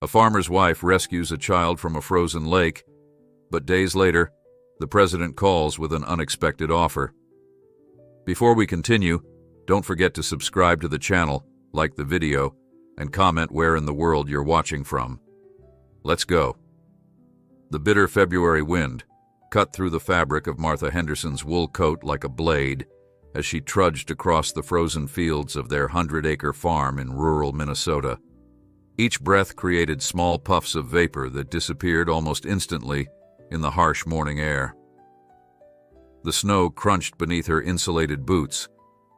A farmer's wife rescues a child from a frozen lake, but days later, the president calls with an unexpected offer. Before we continue, don't forget to subscribe to the channel, like the video, and comment where in the world you're watching from. Let's go. The bitter February wind cut through the fabric of Martha Henderson's wool coat like a blade as she trudged across the frozen fields of their 100-acre farm in rural Minnesota. Each breath created small puffs of vapor that disappeared almost instantly in the harsh morning air. The snow crunched beneath her insulated boots,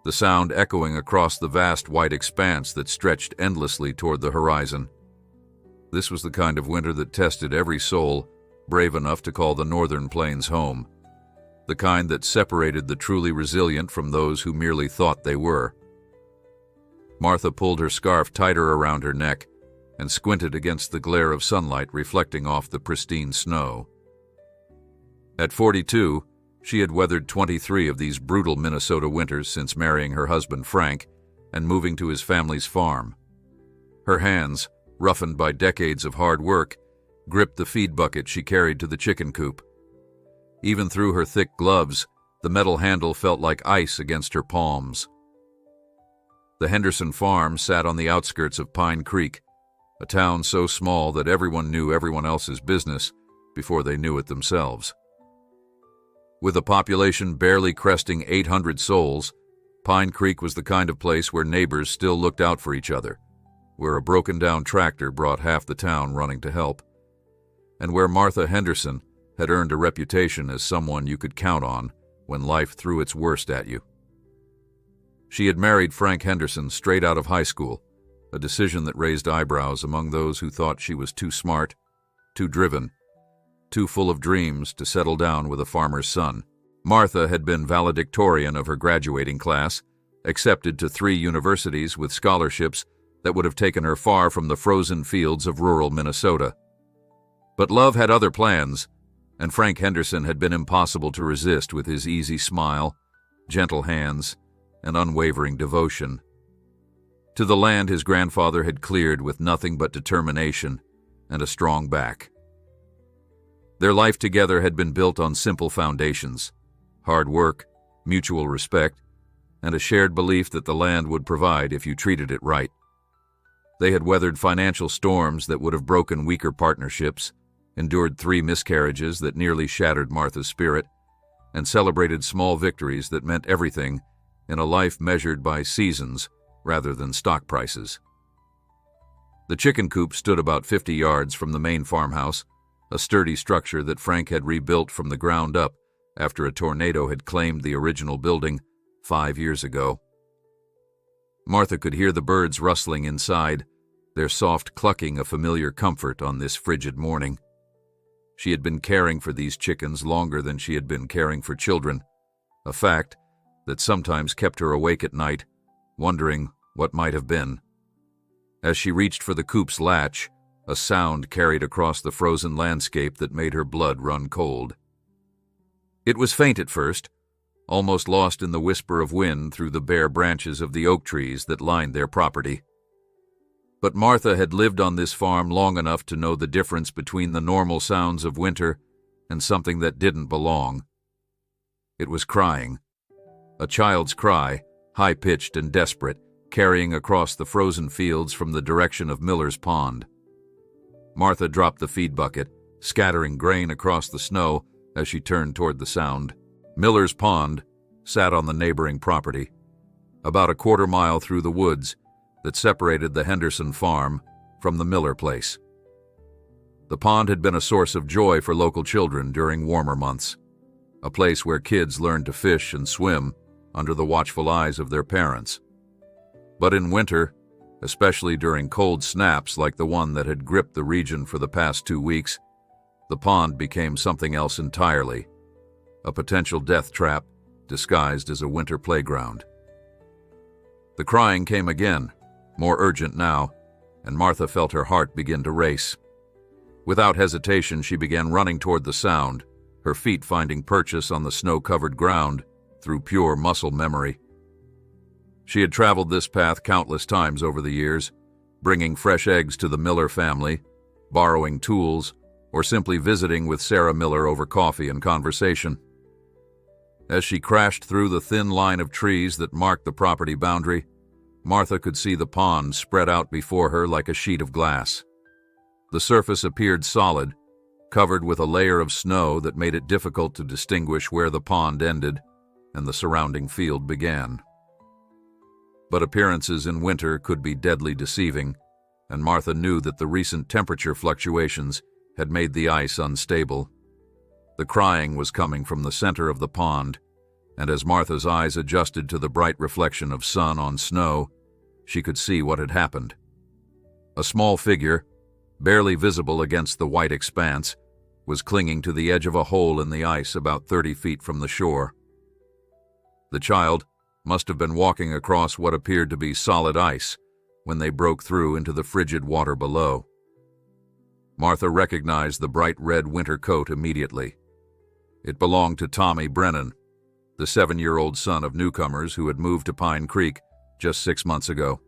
the sound echoing across the vast white expanse that stretched endlessly toward the horizon. This was the kind of winter that tested every soul brave enough to call the northern plains home, the kind that separated the truly resilient from those who merely thought they were. Martha pulled her scarf tighter around her neck and squinted against the glare of sunlight reflecting off the pristine snow. At 42, she had weathered 23 of these brutal Minnesota winters since marrying her husband Frank and moving to his family's farm. Her hands, roughened by decades of hard work, gripped the feed bucket she carried to the chicken coop. Even through her thick gloves, the metal handle felt like ice against her palms. The Henderson farm sat on the outskirts of Pine Creek, a town so small that everyone knew everyone else's business before they knew it themselves. With a population barely cresting 800 souls, Pine Creek was the kind of place where neighbors still looked out for each other, where a broken-down tractor brought half the town running to help, and where Martha Henderson had earned a reputation as someone you could count on when life threw its worst at you. She had married Frank Henderson straight out of high school, a decision that raised eyebrows among those who thought she was too smart, too driven, too full of dreams to settle down with a farmer's son. Martha had been valedictorian of her graduating class, accepted to 3 universities with scholarships that would have taken her far from the frozen fields of rural Minnesota. But love had other plans, and Frank Henderson had been impossible to resist with his easy smile, gentle hands, and unwavering devotion. To the land his grandfather had cleared with nothing but determination and a strong back. Their life together had been built on simple foundations: hard work, mutual respect, and a shared belief that the land would provide if you treated it right. They had weathered financial storms that would have broken weaker partnerships, endured 3 miscarriages that nearly shattered Martha's spirit, and celebrated small victories that meant everything in a life measured by seasons rather than stock prices. The chicken coop stood about 50 yards from the main farmhouse, a sturdy structure that Frank had rebuilt from the ground up after a tornado had claimed the original building 5 years ago. Martha could hear the birds rustling inside, their soft clucking a familiar comfort on this frigid morning. She had been caring for these chickens longer than she had been caring for children, a fact that sometimes kept her awake at night, wondering what might have been. As she reached for the coop's latch, a sound carried across the frozen landscape that made her blood run cold. It was faint at first, almost lost in the whisper of wind through the bare branches of the oak trees that lined their property. But Martha had lived on this farm long enough to know the difference between the normal sounds of winter and something that didn't belong. It was crying. A child's cry, high-pitched and desperate, carrying across the frozen fields from the direction of Miller's Pond. Martha dropped the feed bucket, scattering grain across the snow as she turned toward the sound. Miller's Pond sat on the neighboring property, about a quarter mile through the woods that separated the Henderson farm from the Miller place. The pond had been a source of joy for local children during warmer months, a place where kids learned to fish and swim under the watchful eyes of their parents. But in winter, especially during cold snaps like the one that had gripped the region for the past 2 weeks, the pond became something else entirely, a potential death trap disguised as a winter playground. The crying came again, more urgent now, and Martha felt her heart begin to race. Without hesitation, she began running toward the sound, her feet finding purchase on the snow-covered ground through pure muscle memory. She had traveled this path countless times over the years, bringing fresh eggs to the Miller family borrowing tools, or simply visiting with Sarah Miller over coffee and conversation. As she crashed through the thin line of trees that marked the property boundary, Martha could see the pond spread out before her like a sheet of glass. The surface appeared solid, covered with a layer of snow that made it difficult to distinguish where the pond ended and the surrounding field began. But appearances in winter could be deadly deceiving, and Martha knew that the recent temperature fluctuations had made the ice unstable. The crying was coming from the center of the pond, and as Martha's eyes adjusted to the bright reflection of sun on snow, she could see what had happened. A small figure, barely visible against the white expanse, was clinging to the edge of a hole in the ice about 30 feet from the shore. The child must have been walking across what appeared to be solid ice when they broke through into the frigid water below. Martha recognized the bright red winter coat immediately. It belonged to Tommy Brennan, the 7-year-old son of newcomers who had moved to Pine Creek just 6 months ago.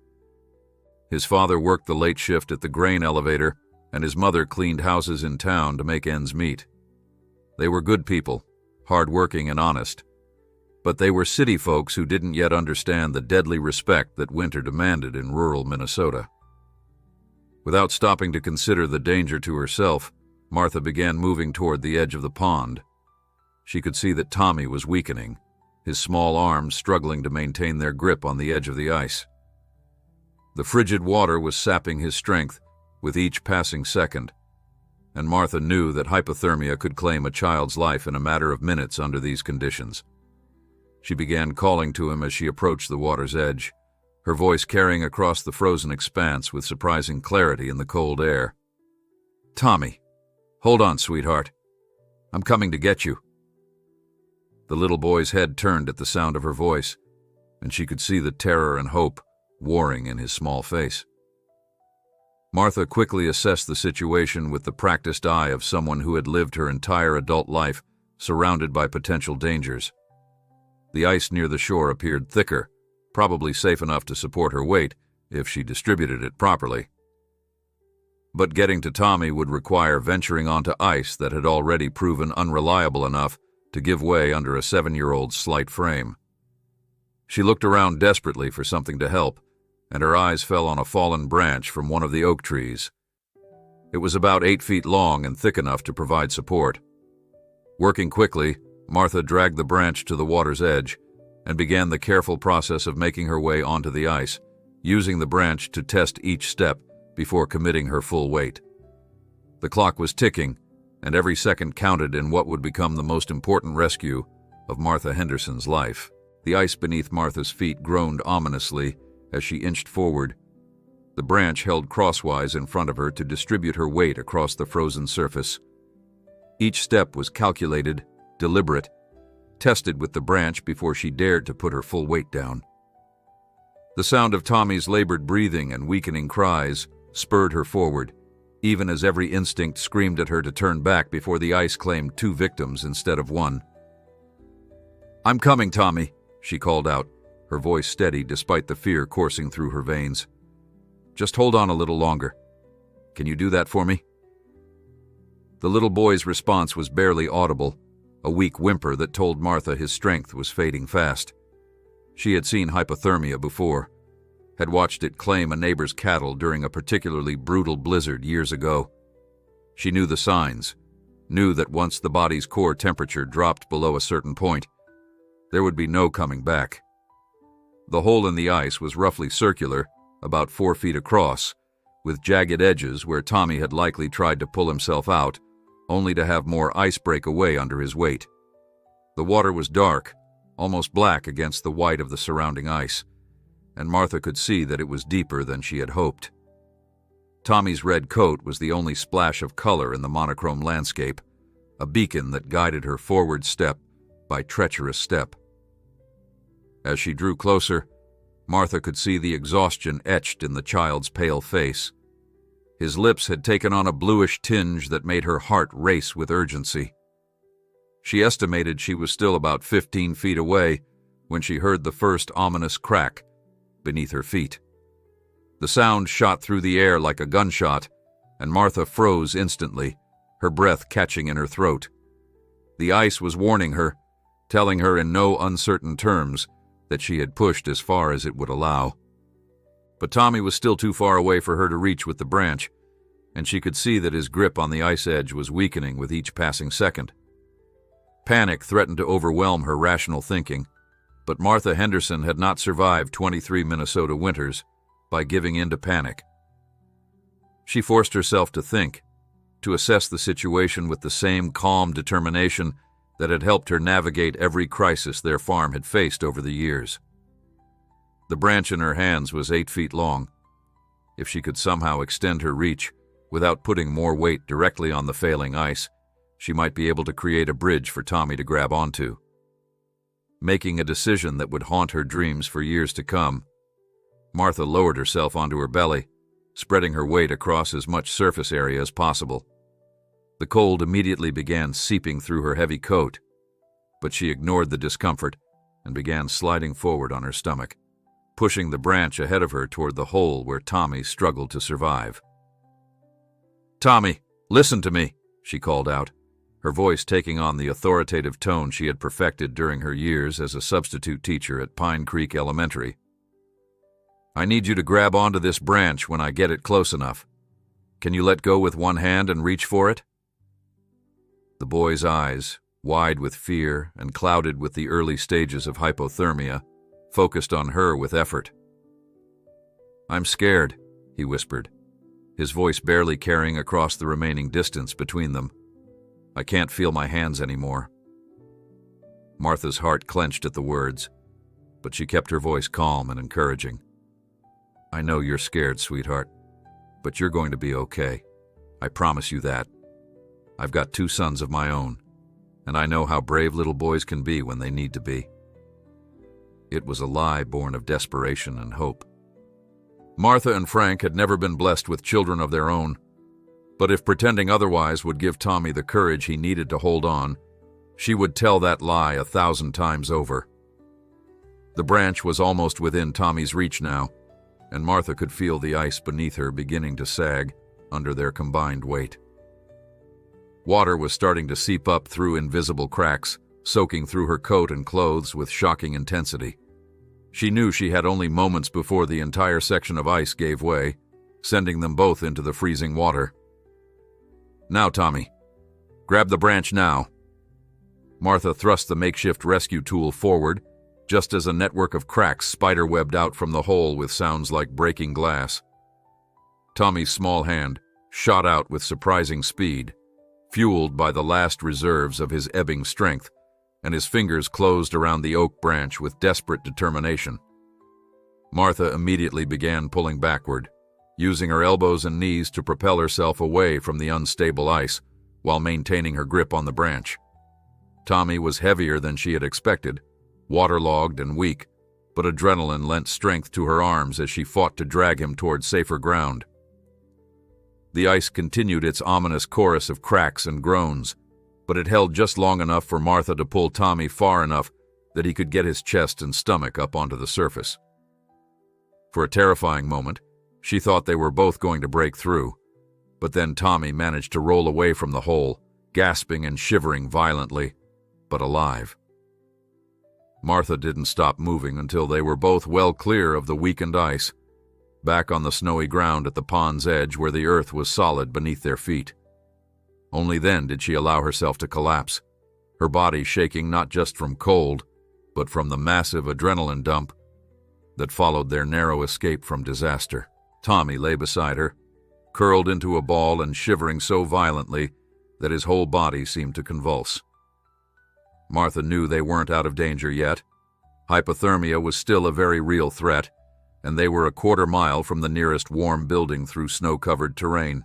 His father worked the late shift at the grain elevator, and his mother cleaned houses in town to make ends meet. They were good people, hard-working and honest, but they were city folks who didn't yet understand the deadly respect that winter demanded in rural Minnesota. Without stopping to consider the danger to herself, Martha began moving toward the edge of the pond. She could see that Tommy was weakening, his small arms struggling to maintain their grip on the edge of the ice. The frigid water was sapping his strength with each passing second, and Martha knew that hypothermia could claim a child's life in a matter of minutes under these conditions. She began calling to him as she approached the water's edge, her voice carrying across the frozen expanse with surprising clarity in the cold air. "Tommy, hold on, sweetheart. I'm coming to get you." The little boy's head turned at the sound of her voice, and she could see the terror and hope warring in his small face. Martha quickly assessed the situation with the practiced eye of someone who had lived her entire adult life surrounded by potential dangers. The ice near the shore appeared thicker, probably safe enough to support her weight if she distributed it properly. But getting to Tommy would require venturing onto ice that had already proven unreliable enough to give way under a 7-year-old's slight frame. She looked around desperately for something to help, and her eyes fell on a fallen branch from one of the oak trees. It was about 8 feet long and thick enough to provide support. Working quickly, Martha dragged the branch to the water's edge and began the careful process of making her way onto the ice, using the branch to test each step before committing her full weight. The clock was ticking, and every second counted in what would become the most important rescue of Martha Henderson's life. The ice beneath Martha's feet groaned ominously as she inched forward. The branch held crosswise in front of her to distribute her weight across the frozen surface. Each step was calculated, deliberate, tested with the branch before she dared to put her full weight down. The sound of Tommy's labored breathing and weakening cries spurred her forward, even as every instinct screamed at her to turn back before the ice claimed 2 victims instead of 1. "I'm coming, Tommy," she called out, her voice steady despite the fear coursing through her veins. "Just hold on a little longer. Can you do that for me?" The little boy's response was barely audible, a weak whimper that told Martha his strength was fading fast. She had seen hypothermia before, had watched it claim a neighbor's cattle during a particularly brutal blizzard years ago. She knew the signs, knew that once the body's core temperature dropped below a certain point, there would be no coming back. The hole in the ice was roughly circular, about 4 feet across, with jagged edges where Tommy had likely tried to pull himself out, only to have more ice break away under his weight. The water was dark, almost black against the white of the surrounding ice, and Martha could see that it was deeper than she had hoped. Tommy's red coat was the only splash of color in the monochrome landscape, a beacon that guided her forward step by treacherous step. As she drew closer, Martha could see the exhaustion etched in the child's pale face. His lips had taken on a bluish tinge that made her heart race with urgency. She estimated she was still about 15 feet away when she heard the first ominous crack beneath her feet. The sound shot through the air like a gunshot, and Martha froze instantly, her breath catching in her throat. The ice was warning her, telling her in no uncertain terms that she had pushed as far as it would allow. But Tommy was still too far away for her to reach with the branch, and she could see that his grip on the ice edge was weakening with each passing second. Panic threatened to overwhelm her rational thinking, but Martha Henderson had not survived 23 Minnesota winters by giving in to panic. She forced herself to think, to assess the situation with the same calm determination that had helped her navigate every crisis their farm had faced over the years. The branch in her hands was 8 feet long. If she could somehow extend her reach without putting more weight directly on the failing ice, she might be able to create a bridge for Tommy to grab onto. Making a decision that would haunt her dreams for years to come, Martha lowered herself onto her belly, spreading her weight across as much surface area as possible. The cold immediately began seeping through her heavy coat, but she ignored the discomfort and began sliding forward on her stomach, pushing the branch ahead of her toward the hole where Tommy struggled to survive. "Tommy, listen to me," she called out, her voice taking on the authoritative tone she had perfected during her years as a substitute teacher at Pine Creek Elementary. "I need you to grab onto this branch when I get it close enough. Can you let go with one hand and reach for it?" The boy's eyes, wide with fear and clouded with the early stages of hypothermia, focused on her with effort. "I'm scared," he whispered, his voice barely carrying across the remaining distance between them. "I can't feel my hands anymore." Martha's heart clenched at the words, but she kept her voice calm and encouraging. "I know you're scared, sweetheart, but you're going to be okay. I promise you that. I've got 2 sons of my own, and I know how brave little boys can be when they need to be." It was a lie born of desperation and hope. Martha and Frank had never been blessed with children of their own, but if pretending otherwise would give Tommy the courage he needed to hold on, she would tell that lie 1,000 times over. The branch was almost within Tommy's reach now, and Martha could feel the ice beneath her beginning to sag under their combined weight. Water was starting to seep up through invisible cracks, soaking through her coat and clothes with shocking intensity. She knew she had only moments before the entire section of ice gave way, sending them both into the freezing water. "Now, Tommy. Grab the branch now." Martha thrust the makeshift rescue tool forward, just as a network of cracks spiderwebbed out from the hole with sounds like breaking glass. Tommy's small hand shot out with surprising speed, fueled by the last reserves of his ebbing strength, and his fingers closed around the oak branch with desperate determination. Martha immediately began pulling backward, using her elbows and knees to propel herself away from the unstable ice while maintaining her grip on the branch. Tommy was heavier than she had expected, waterlogged and weak, but adrenaline lent strength to her arms as she fought to drag him toward safer ground. The ice continued its ominous chorus of cracks and groans, but it held just long enough for Martha to pull Tommy far enough that he could get his chest and stomach up onto the surface. For a terrifying moment, she thought they were both going to break through, but then Tommy managed to roll away from the hole, gasping and shivering violently, but alive. Martha didn't stop moving until they were both well clear of the weakened ice, back on the snowy ground at the pond's edge where the earth was solid beneath their feet. Only then did she allow herself to collapse, her body shaking not just from cold, but from the massive adrenaline dump that followed their narrow escape from disaster. Tommy lay beside her, curled into a ball and shivering so violently that his whole body seemed to convulse. Martha knew they weren't out of danger yet. Hypothermia was still a very real threat, and they were a quarter-mile from the nearest warm building through snow-covered terrain.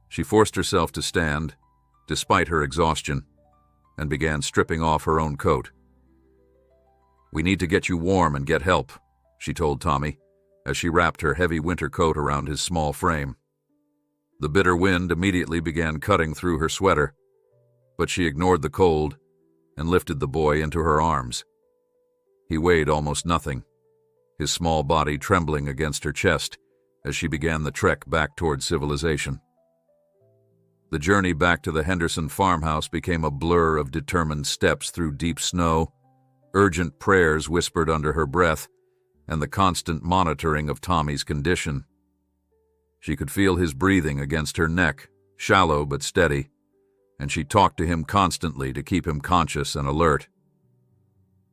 She forced herself to stand, despite her exhaustion, and began stripping off her own coat. "We need to get you warm and get help," she told Tommy, as she wrapped her heavy winter coat around his small frame. The bitter wind immediately began cutting through her sweater, but she ignored the cold and lifted the boy into her arms. He weighed almost nothing, his small body trembling against her chest as she began the trek back toward civilization. The journey back to the Henderson farmhouse became a blur of determined steps through deep snow, urgent prayers whispered under her breath, and the constant monitoring of Tommy's condition. She could feel his breathing against her neck, shallow but steady, and she talked to him constantly to keep him conscious and alert.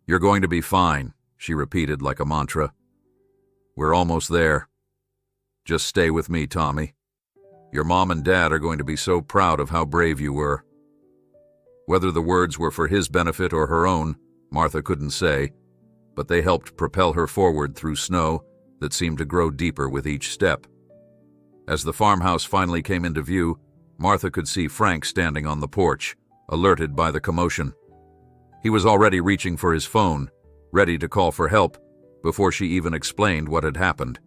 "You're going to be fine," she repeated like a mantra. "We're almost there. Just stay with me, Tommy. Your mom and dad are going to be so proud of how brave you were." Whether the words were for his benefit or her own, Martha couldn't say, but they helped propel her forward through snow that seemed to grow deeper with each step. As the farmhouse finally came into view, Martha could see Frank standing on the porch, alerted by the commotion. He was already reaching for his phone, ready to call for help, before she even explained what had happened.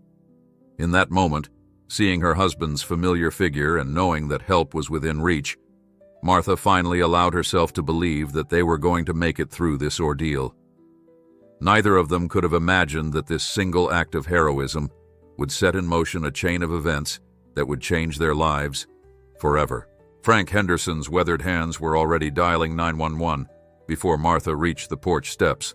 In that moment, seeing her husband's familiar figure and knowing that help was within reach, Martha finally allowed herself to believe that they were going to make it through this ordeal. Neither of them could have imagined that this single act of heroism would set in motion a chain of events that would change their lives forever. Frank Henderson's weathered hands were already dialing 911 before Martha reached the porch steps,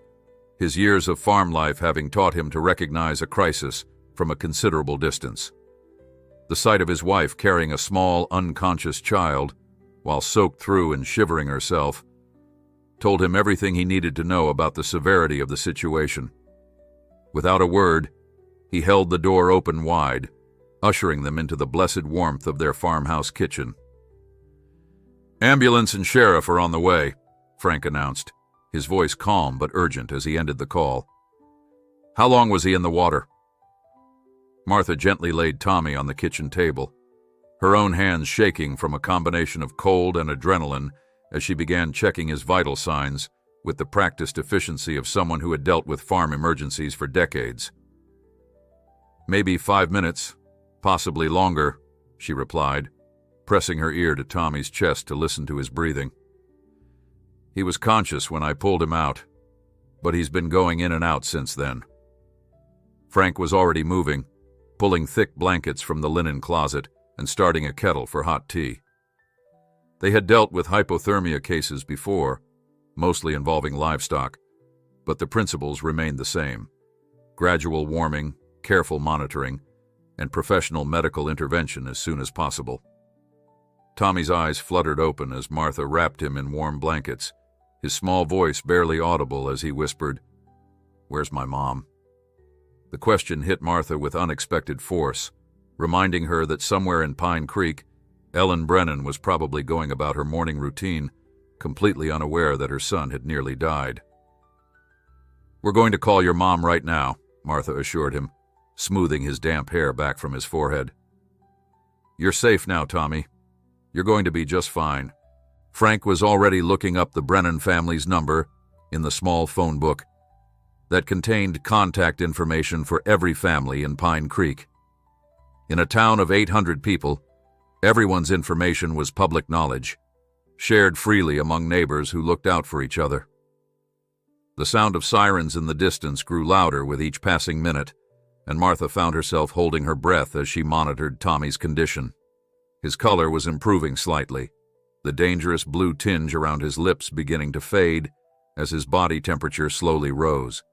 his years of farm life having taught him to recognize a crisis from a considerable distance. The sight of his wife carrying a small, unconscious child, while soaked through and shivering herself, told him everything he needed to know about the severity of the situation. Without a word, he held the door open wide, ushering them into the blessed warmth of their farmhouse kitchen. "Ambulance and sheriff are on the way," Frank announced, his voice calm but urgent as he ended the call. "How long was he in the water?" Martha gently laid Tommy on the kitchen table, her own hands shaking from a combination of cold and adrenaline as she began checking his vital signs with the practiced efficiency of someone who had dealt with farm emergencies for decades. "Maybe 5 minutes, possibly longer," she replied, pressing her ear to Tommy's chest to listen to his breathing. "He was conscious when I pulled him out, but he's been going in and out since then." Frank was already moving, pulling thick blankets from the linen closet and starting a kettle for hot tea. They had dealt with hypothermia cases before, mostly involving livestock, but the principles remained the same: gradual warming, careful monitoring, and professional medical intervention as soon as possible. Tommy's eyes fluttered open as Martha wrapped him in warm blankets, his small voice barely audible as he whispered, "Where's my mom?" The question hit Martha with unexpected force, reminding her that somewhere in Pine Creek, Ellen Brennan was probably going about her morning routine, completely unaware that her son had nearly died. "We're going to call your mom right now," Martha assured him, smoothing his damp hair back from his forehead. "You're safe now, Tommy. You're going to be just fine." Frank was already looking up the Brennan family's number in the small phone book that contained contact information for every family in Pine Creek. In a town of 800 people, everyone's information was public knowledge, shared freely among neighbors who looked out for each other. The sound of sirens in the distance grew louder with each passing minute, and Martha found herself holding her breath as she monitored Tommy's condition. His color was improving slightly, the dangerous blue tinge around his lips beginning to fade as his body temperature slowly rose.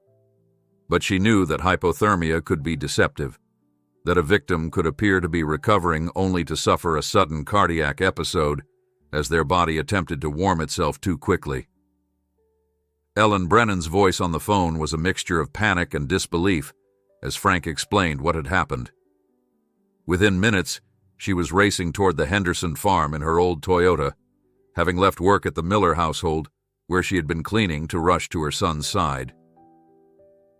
But she knew that hypothermia could be deceptive, that a victim could appear to be recovering only to suffer a sudden cardiac episode as their body attempted to warm itself too quickly. Ellen Brennan's voice on the phone was a mixture of panic and disbelief as Frank explained what had happened. Within minutes, she was racing toward the Henderson farm in her old Toyota, having left work at the Miller household, where she had been cleaning, to rush to her son's side.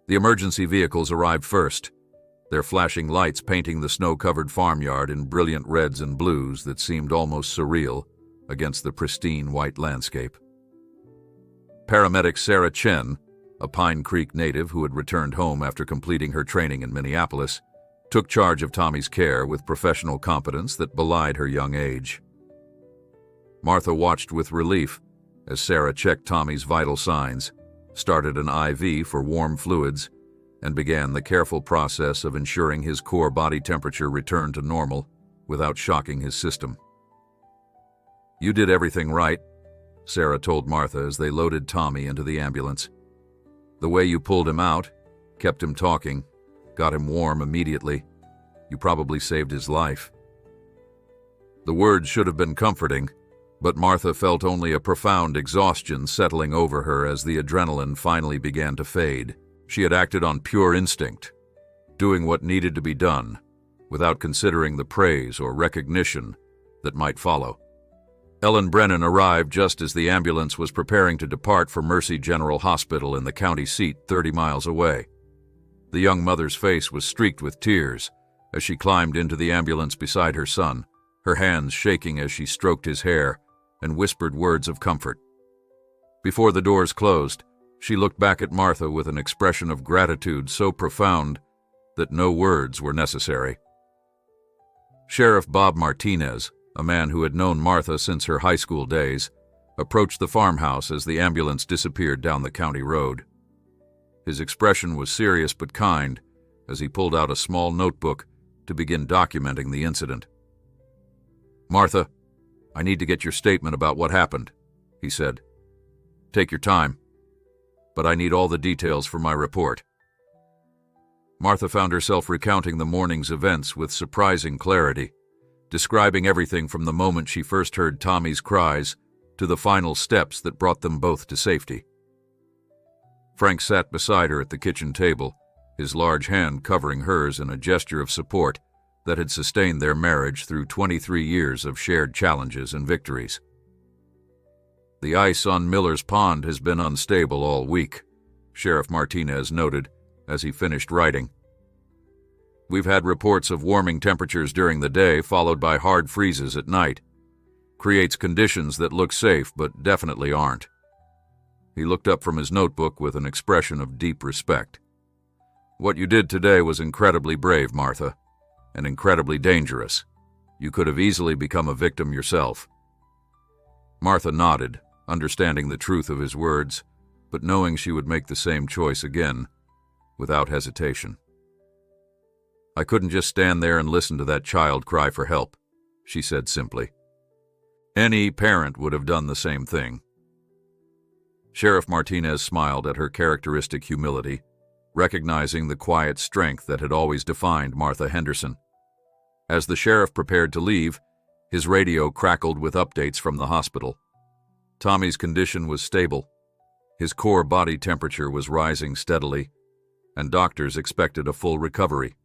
The emergency vehicles arrived first, their flashing lights painting the snow-covered farmyard in brilliant reds and blues that seemed almost surreal against the pristine white landscape. Paramedic Sarah Chen, a Pine Creek native who had returned home after completing her training in Minneapolis, took charge of Tommy's care with professional competence that belied her young age. Martha watched with relief as Sarah checked Tommy's vital signs, started an IV for warm fluids, and began the careful process of ensuring his core body temperature returned to normal without shocking his system. "You did everything right," Sarah told Martha as they loaded Tommy into the ambulance. "The way you pulled him out, kept him talking, got him warm immediately. You probably saved his life." The words should have been comforting, but Martha felt only a profound exhaustion settling over her as the adrenaline finally began to fade. She had acted on pure instinct, doing what needed to be done, without considering the praise or recognition that might follow. Ellen Brennan arrived just as the ambulance was preparing to depart for Mercy General Hospital in the county seat 30 miles away. The young mother's face was streaked with tears as she climbed into the ambulance beside her son, her hands shaking as she stroked his hair and whispered words of comfort. Before the doors closed, she looked back at Martha with an expression of gratitude so profound that no words were necessary. Sheriff Bob Martinez, a man who had known Martha since her high school days, approached the farmhouse as the ambulance disappeared down the county road. His expression was serious but kind as he pulled out a small notebook to begin documenting the incident. "Martha, I need to get your statement about what happened," he said. "Take your time, but I need all the details for my report." Martha found herself recounting the morning's events with surprising clarity, describing everything from the moment she first heard Tommy's cries to the final steps that brought them both to safety. Frank sat beside her at the kitchen table, his large hand covering hers in a gesture of support that had sustained their marriage through 23 years of shared challenges and victories. "The ice on Miller's Pond has been unstable all week," Sheriff Martinez noted as he finished writing. "We've had reports of warming temperatures during the day followed by hard freezes at night. Creates conditions that look safe but definitely aren't." He looked up from his notebook with an expression of deep respect. "What you did today was incredibly brave, Martha, and incredibly dangerous. You could have easily become a victim yourself." Martha nodded, understanding the truth of his words, but knowing she would make the same choice again, without hesitation. "I couldn't just stand there and listen to that child cry for help," she said simply. "Any parent would have done the same thing." Sheriff Martinez smiled at her characteristic humility, recognizing the quiet strength that had always defined Martha Henderson. As the sheriff prepared to leave, his radio crackled with updates from the hospital. Tommy's condition was stable. His core body temperature was rising steadily, and doctors expected a full recovery.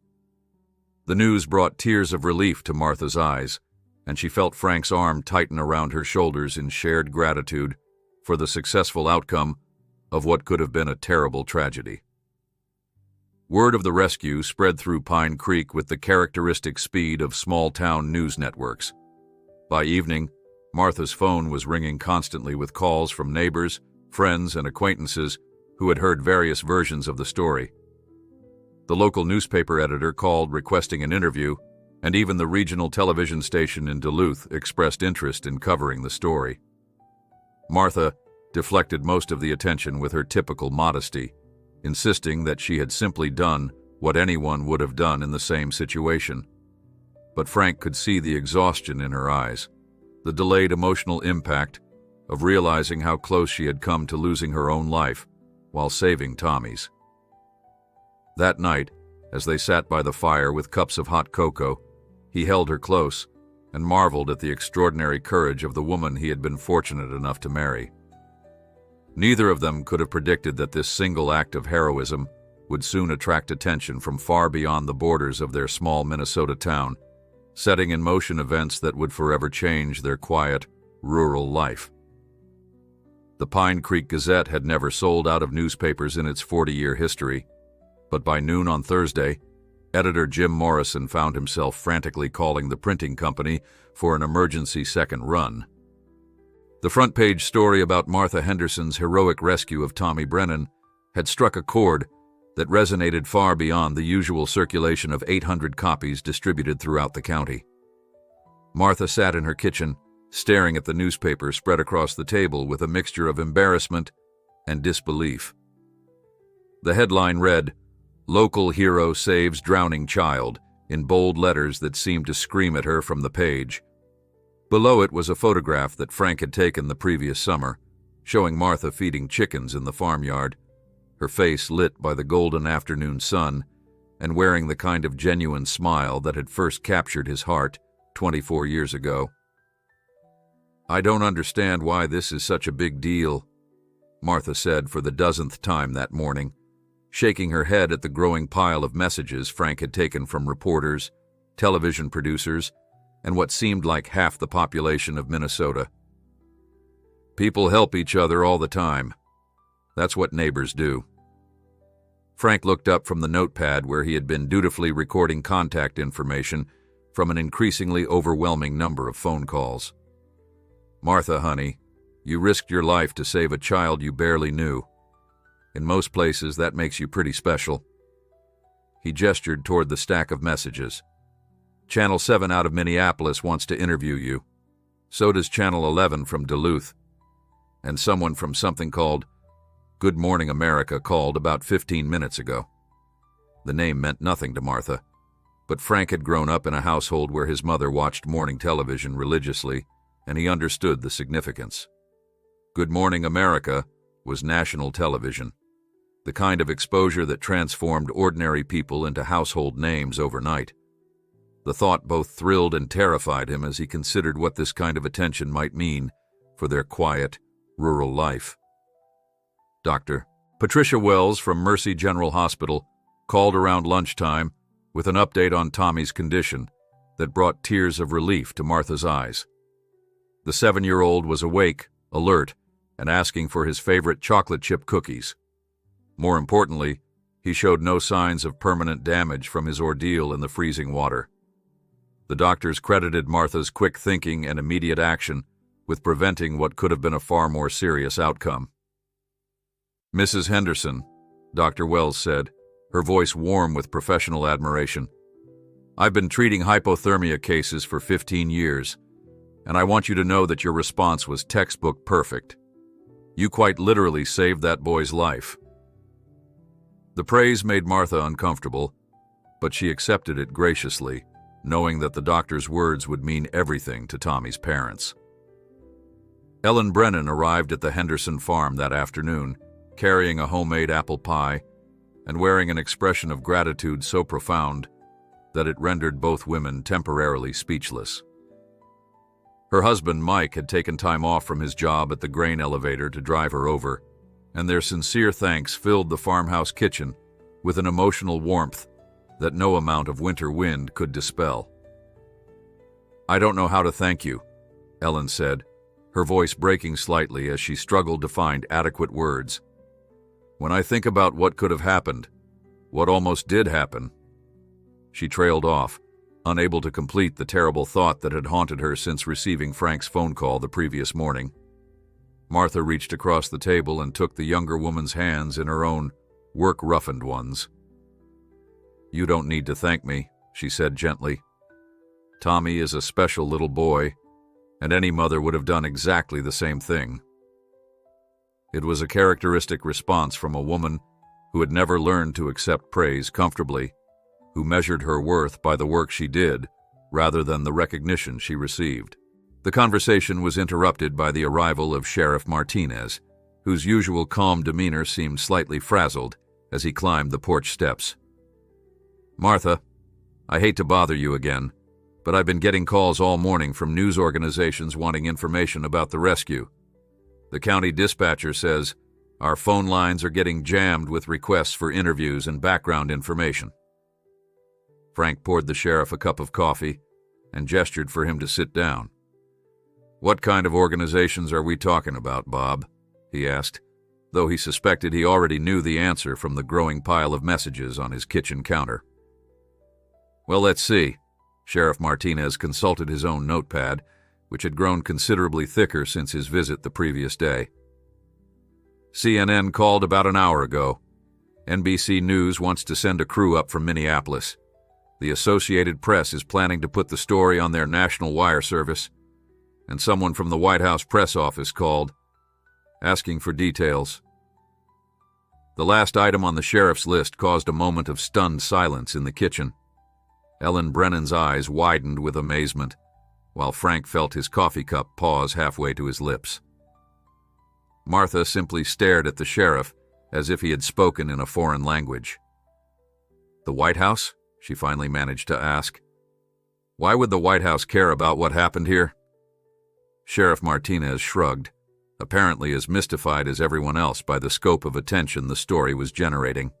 The news brought tears of relief to Martha's eyes, and she felt Frank's arm tighten around her shoulders in shared gratitude for the successful outcome of what could have been a terrible tragedy. Word of the rescue spread through Pine Creek with the characteristic speed of small-town news networks. By evening, Martha's phone was ringing constantly with calls from neighbors, friends, and acquaintances who had heard various versions of the story. The local newspaper editor called requesting an interview, and even the regional television station in Duluth expressed interest in covering the story. Martha deflected most of the attention with her typical modesty, insisting that she had simply done what anyone would have done in the same situation. But Frank could see the exhaustion in her eyes, the delayed emotional impact of realizing how close she had come to losing her own life while saving Tommy's. That night, as they sat by the fire with cups of hot cocoa, he held her close and marveled at the extraordinary courage of the woman he had been fortunate enough to marry. Neither of them could have predicted that this single act of heroism would soon attract attention from far beyond the borders of their small Minnesota town, setting in motion events that would forever change their quiet, rural life. The Pine Creek Gazette had never sold out of newspapers in its 40-year history, but by noon on Thursday, editor Jim Morrison found himself frantically calling the printing company for an emergency second run. The front-page story about Martha Henderson's heroic rescue of Tommy Brennan had struck a chord that resonated far beyond the usual circulation of 800 copies distributed throughout the county. Martha sat in her kitchen, staring at the newspaper spread across the table with a mixture of embarrassment and disbelief. The headline read, "Local Hero Saves Drowning Child," in bold letters that seemed to scream at her from the page. Below it was a photograph that Frank had taken the previous summer, showing Martha feeding chickens in the farmyard, her face lit by the golden afternoon sun, and wearing the kind of genuine smile that had first captured his heart 24 years ago. "I don't understand why this is such a big deal," Martha said for the dozenth time that morning, shaking her head at the growing pile of messages Frank had taken from reporters, television producers, and what seemed like half the population of Minnesota. "People help each other all the time. That's what neighbors do." Frank looked up from the notepad where he had been dutifully recording contact information from an increasingly overwhelming number of phone calls. "Martha, honey, you risked your life to save a child you barely knew. In most places, that makes you pretty special." He gestured toward the stack of messages. "Channel 7 out of Minneapolis wants to interview you. So does Channel 11 from Duluth. And someone from something called Good Morning America called about 15 minutes ago." The name meant nothing to Martha, but Frank had grown up in a household where his mother watched morning television religiously, and he understood the significance. Good Morning America was national television, the kind of exposure that transformed ordinary people into household names overnight. The thought both thrilled and terrified him as he considered what this kind of attention might mean for their quiet, rural life. Dr. Patricia Wells from Mercy General Hospital called around lunchtime with an update on Tommy's condition that brought tears of relief to Martha's eyes. The 7-year-old was awake, alert, and asking for his favorite chocolate chip cookies. More importantly, he showed no signs of permanent damage from his ordeal in the freezing water. The doctors credited Martha's quick thinking and immediate action with preventing what could have been a far more serious outcome. "Mrs. Henderson," Dr. Wells said, her voice warm with professional admiration, "I've been treating hypothermia cases for 15 years, and I want you to know that your response was textbook perfect. You quite literally saved that boy's life." The praise made Martha uncomfortable, but she accepted it graciously, knowing that the doctor's words would mean everything to Tommy's parents. Ellen Brennan arrived at the Henderson farm that afternoon, carrying a homemade apple pie and wearing an expression of gratitude so profound that it rendered both women temporarily speechless. Her husband, Mike, had taken time off from his job at the grain elevator to drive her over, and their sincere thanks filled the farmhouse kitchen with an emotional warmth that no amount of winter wind could dispel. "I don't know how to thank you," Ellen said, her voice breaking slightly as she struggled to find adequate words. "When I think about what could have happened, what almost did happen..." She trailed off, unable to complete the terrible thought that had haunted her since receiving Frank's phone call the previous morning. Martha reached across the table and took the younger woman's hands in her own work-roughened ones. "You don't need to thank me," she said gently. "Tommy is a special little boy, and any mother would have done exactly the same thing." It was a characteristic response from a woman who had never learned to accept praise comfortably, who measured her worth by the work she did rather than the recognition she received. The conversation was interrupted by the arrival of Sheriff Martinez, whose usual calm demeanor seemed slightly frazzled as he climbed the porch steps. "Martha, I hate to bother you again, but I've been getting calls all morning from news organizations wanting information about the rescue. The county dispatcher says our phone lines are getting jammed with requests for interviews and background information." Frank poured the sheriff a cup of coffee and gestured for him to sit down. "What kind of organizations are we talking about, Bob?" he asked, though he suspected he already knew the answer from the growing pile of messages on his kitchen counter. "Well, let's see." Sheriff Martinez consulted his own notepad, which had grown considerably thicker since his visit the previous day. "CNN called about an hour ago. NBC News wants to send a crew up from Minneapolis. The Associated Press is planning to put the story on their national wire service, and someone from the White House press office called, asking for details." The last item on the sheriff's list caused a moment of stunned silence in the kitchen. Ellen Brennan's eyes widened with amazement, while Frank felt his coffee cup pause halfway to his lips. Martha simply stared at the sheriff as if he had spoken in a foreign language. "The White House?" she finally managed to ask. "Why would the White House care about what happened here?" Sheriff Martinez shrugged, apparently as mystified as everyone else by the scope of attention the story was generating.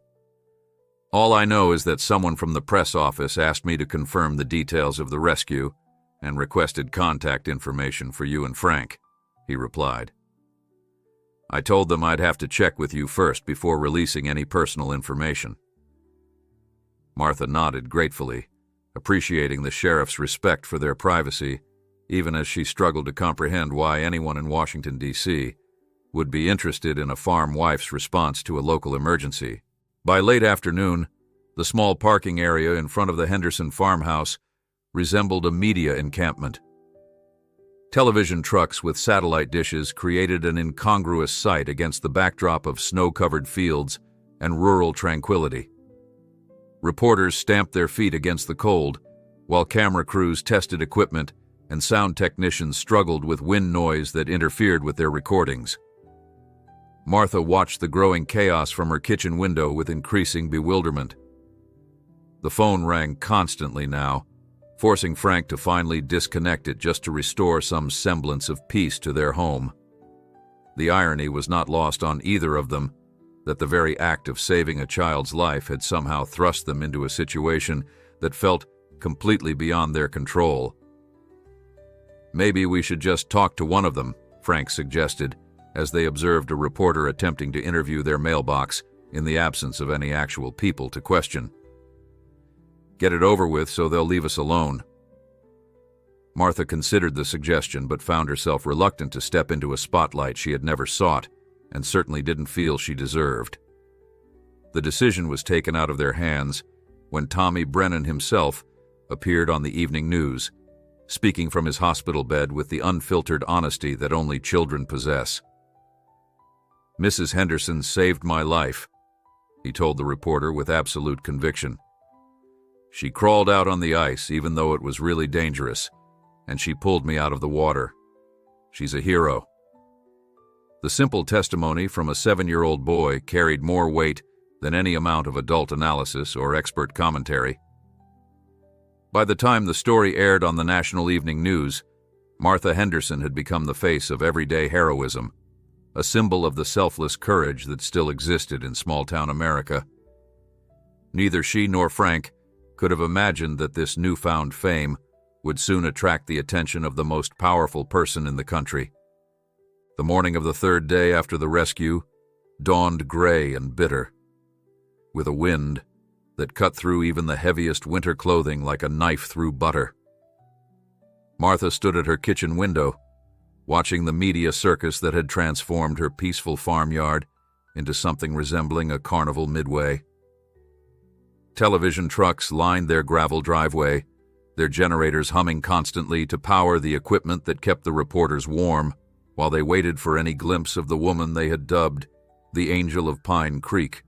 "All I know is that someone from the press office asked me to confirm the details of the rescue and requested contact information for you and Frank," he replied. "I told them I'd have to check with you first before releasing any personal information." Martha nodded gratefully, appreciating the sheriff's respect for their privacy, even as she struggled to comprehend why anyone in Washington, D.C. would be interested in a farm wife's response to a local emergency. By late afternoon, the small parking area in front of the Henderson farmhouse resembled a media encampment. Television trucks with satellite dishes created an incongruous sight against the backdrop of snow-covered fields and rural tranquility. Reporters stamped their feet against the cold, while camera crews tested equipment and sound technicians struggled with wind noise that interfered with their recordings. Martha watched the growing chaos from her kitchen window with increasing bewilderment. The phone rang constantly now, forcing Frank to finally disconnect it just to restore some semblance of peace to their home. The irony was not lost on either of them, that the very act of saving a child's life had somehow thrust them into a situation that felt completely beyond their control. "Maybe we should just talk to one of them," Frank suggested, as they observed a reporter attempting to interview their mailbox in the absence of any actual people to question. "Get it over with so they'll leave us alone." Martha considered the suggestion but found herself reluctant to step into a spotlight she had never sought and certainly didn't feel she deserved. The decision was taken out of their hands when Tommy Brennan himself appeared on the evening news, speaking from his hospital bed with the unfiltered honesty that only children possess. "Mrs. Henderson saved my life," he told the reporter with absolute conviction. "She crawled out on the ice even though it was really dangerous, and she pulled me out of the water. She's a hero." The simple testimony from a 7-year-old boy carried more weight than any amount of adult analysis or expert commentary. By the time the story aired on the national evening news, Martha Henderson had become the face of everyday heroism, a symbol of the selfless courage that still existed in small-town America. Neither she nor Frank could have imagined that this newfound fame would soon attract the attention of the most powerful person in the country. The morning of the third day after the rescue dawned gray and bitter, with a wind that cut through even the heaviest winter clothing like a knife through butter. Martha stood at her kitchen window, watching the media circus that had transformed her peaceful farmyard into something resembling a carnival midway. Television trucks lined their gravel driveway, their generators humming constantly to power the equipment that kept the reporters warm while they waited for any glimpse of the woman they had dubbed the Angel of Pine Creek.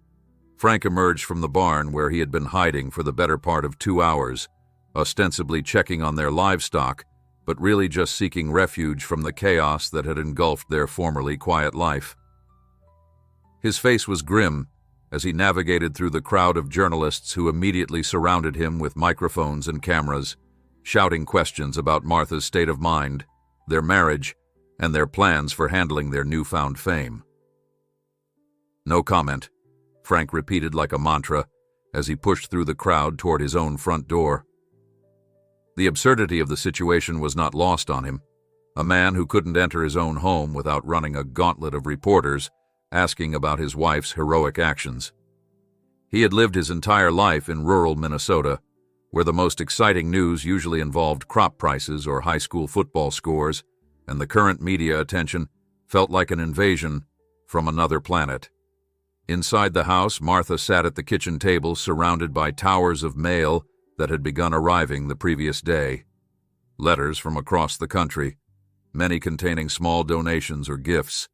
Frank emerged from the barn where he had been hiding for the better part of 2 hours, ostensibly checking on their livestock, but really just seeking refuge from the chaos that had engulfed their formerly quiet life. His face was grim as he navigated through the crowd of journalists who immediately surrounded him with microphones and cameras, shouting questions about Martha's state of mind, their marriage, and their plans for handling their newfound fame. "No comment," Frank repeated like a mantra as he pushed through the crowd toward his own front door. The absurdity of the situation was not lost on him. A man who couldn't enter his own home without running a gauntlet of reporters asking about his wife's heroic actions. He had lived his entire life in rural Minnesota, where the most exciting news usually involved crop prices or high school football scores, and the current media attention felt like an invasion from another planet. Inside the house, Martha sat at the kitchen table surrounded by towers of mail that had begun arriving the previous day. Letters from across the country, many containing small donations or gifts,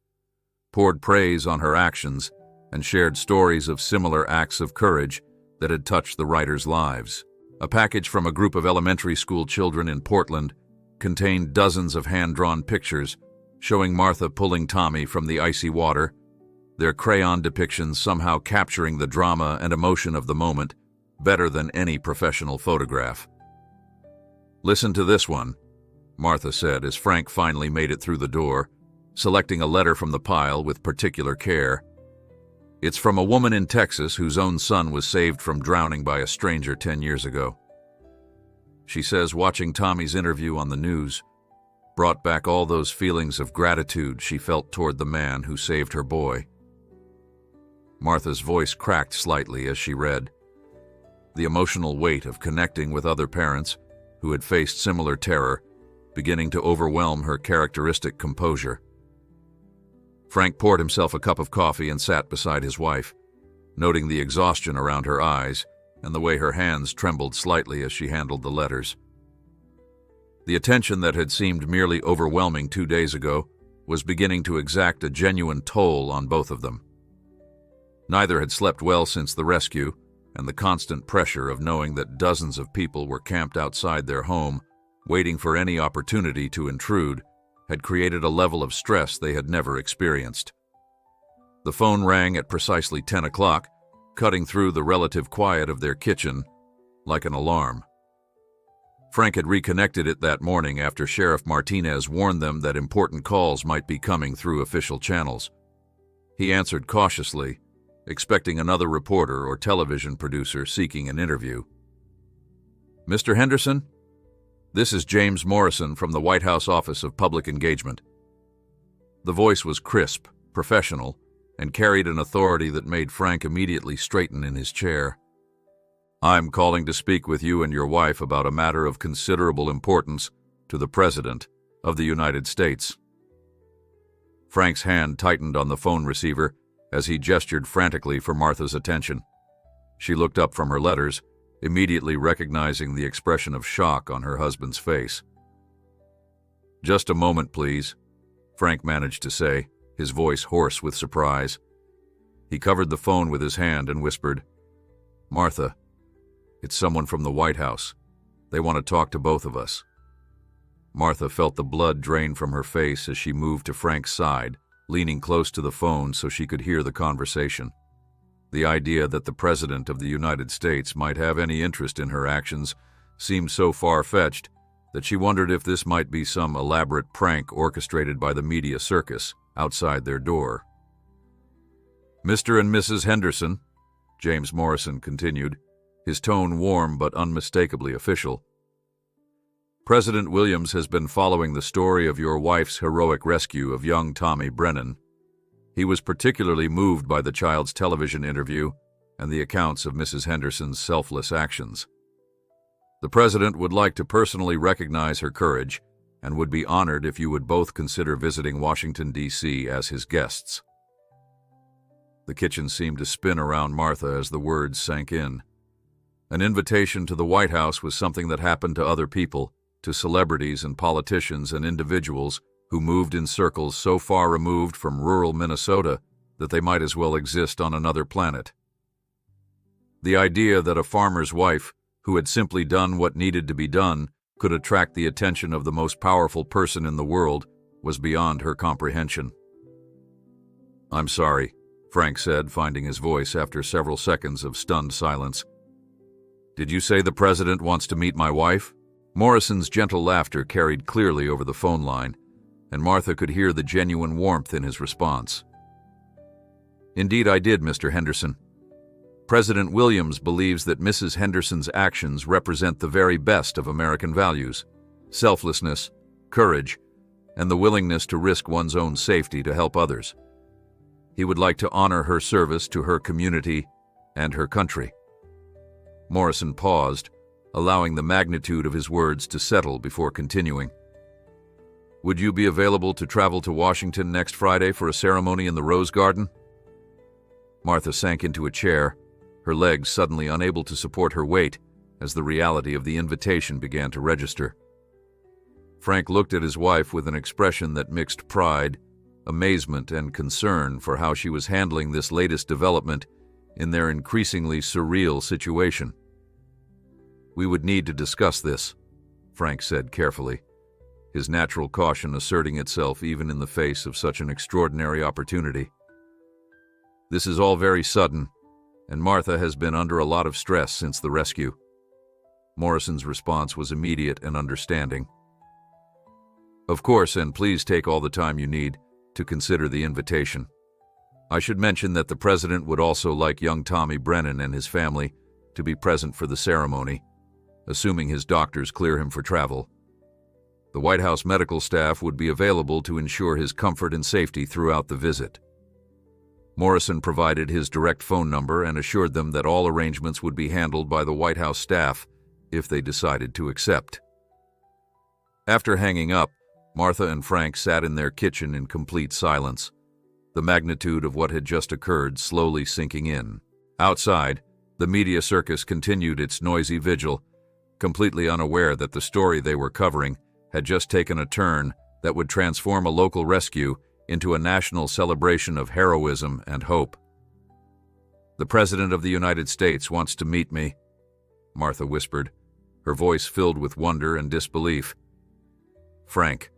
poured praise on her actions and shared stories of similar acts of courage that had touched the writers' lives. A package from a group of elementary school children in Portland contained dozens of hand-drawn pictures showing Martha pulling Tommy from the icy water, their crayon depictions somehow capturing the drama and emotion of the moment better than any professional photograph. "Listen to this one," Martha said as Frank finally made it through the door, selecting a letter from the pile with particular care. "It's from a woman in Texas whose own son was saved from drowning by a stranger 10 years ago. She says watching Tommy's interview on the news brought back all those feelings of gratitude she felt toward the man who saved her boy." Martha's voice cracked slightly as she read, the emotional weight of connecting with other parents who had faced similar terror beginning to overwhelm her characteristic composure. Frank poured himself a cup of coffee and sat beside his wife, noting the exhaustion around her eyes and the way her hands trembled slightly as she handled the letters. The attention that had seemed merely overwhelming 2 days ago was beginning to exact a genuine toll on both of them. Neither had slept well since the rescue, and the constant pressure of knowing that dozens of people were camped outside their home, waiting for any opportunity to intrude, had created a level of stress they had never experienced. The phone rang at precisely 10 o'clock, cutting through the relative quiet of their kitchen like an alarm. Frank had reconnected it that morning after Sheriff Martinez warned them that important calls might be coming through official channels. He answered cautiously, expecting another reporter or television producer seeking an interview. "Mr. Henderson? This is James Morrison from the White House Office of Public Engagement." The voice was crisp, professional, and carried an authority that made Frank immediately straighten in his chair. "I'm calling to speak with you and your wife about a matter of considerable importance to the President of the United States." Frank's hand tightened on the phone receiver as he gestured frantically for Martha's attention. She looked up from her letters, immediately recognizing the expression of shock on her husband's face. "Just a moment, please," Frank managed to say, his voice hoarse with surprise. He covered the phone with his hand and whispered, "Martha, it's someone from the White House. They want to talk to both of us." Martha felt the blood drain from her face as she moved to Frank's side, leaning close to the phone so she could hear the conversation. The idea that the President of the United States might have any interest in her actions seemed so far-fetched that she wondered if this might be some elaborate prank orchestrated by the media circus outside their door. "Mr. and Mrs. Henderson," James Morrison continued, his tone warm but unmistakably official. "President Williams has been following the story of your wife's heroic rescue of young Tommy Brennan. He was particularly moved by the child's television interview and the accounts of Mrs. Henderson's selfless actions. The President would like to personally recognize her courage and would be honored if you would both consider visiting Washington, D.C. as his guests." The kitchen seemed to spin around Martha as the words sank in. An invitation to the White House was something that happened to other people, to celebrities and politicians and individuals who moved in circles so far removed from rural Minnesota that they might as well exist on another planet. The idea that a farmer's wife, who had simply done what needed to be done, could attract the attention of the most powerful person in the world was beyond her comprehension. "I'm sorry," Frank said, finding his voice after several seconds of stunned silence. "Did you say the President wants to meet my wife?" Morrison's gentle laughter carried clearly over the phone line, and Martha could hear the genuine warmth in his response. "Indeed I did, Mr. Henderson. President Williams believes that Mrs. Henderson's actions represent the very best of American values: selflessness, courage, and the willingness to risk one's own safety to help others. He would like to honor her service to her community and her country." Morrison paused, allowing the magnitude of his words to settle before continuing. "Would you be available to travel to Washington next Friday for a ceremony in the Rose Garden?" Martha sank into a chair, her legs suddenly unable to support her weight as the reality of the invitation began to register. Frank looked at his wife with an expression that mixed pride, amazement, and concern for how she was handling this latest development in their increasingly surreal situation. "We would need to discuss this," Frank said carefully. his natural caution asserting itself even in the face of such an extraordinary opportunity. "This is all very sudden, and Martha has been under a lot of stress since the rescue." Morrison's response was immediate and understanding. "Of course, and please take all the time you need to consider the invitation. I should mention that the President would also like young Tommy Brennan and his family to be present for the ceremony, assuming his doctors clear him for travel. The White House medical staff would be available to ensure his comfort and safety throughout the visit." Morrison provided his direct phone number and assured them that all arrangements would be handled by the White House staff if they decided to accept. After hanging up, Martha and Frank sat in their kitchen in complete silence, the magnitude of what had just occurred slowly sinking in. Outside, the media circus continued its noisy vigil, completely unaware that the story they were covering had just taken a turn that would transform a local rescue into a national celebration of heroism and hope. "The President of the United States wants to meet me," Martha whispered, her voice filled with wonder and disbelief. "Frank,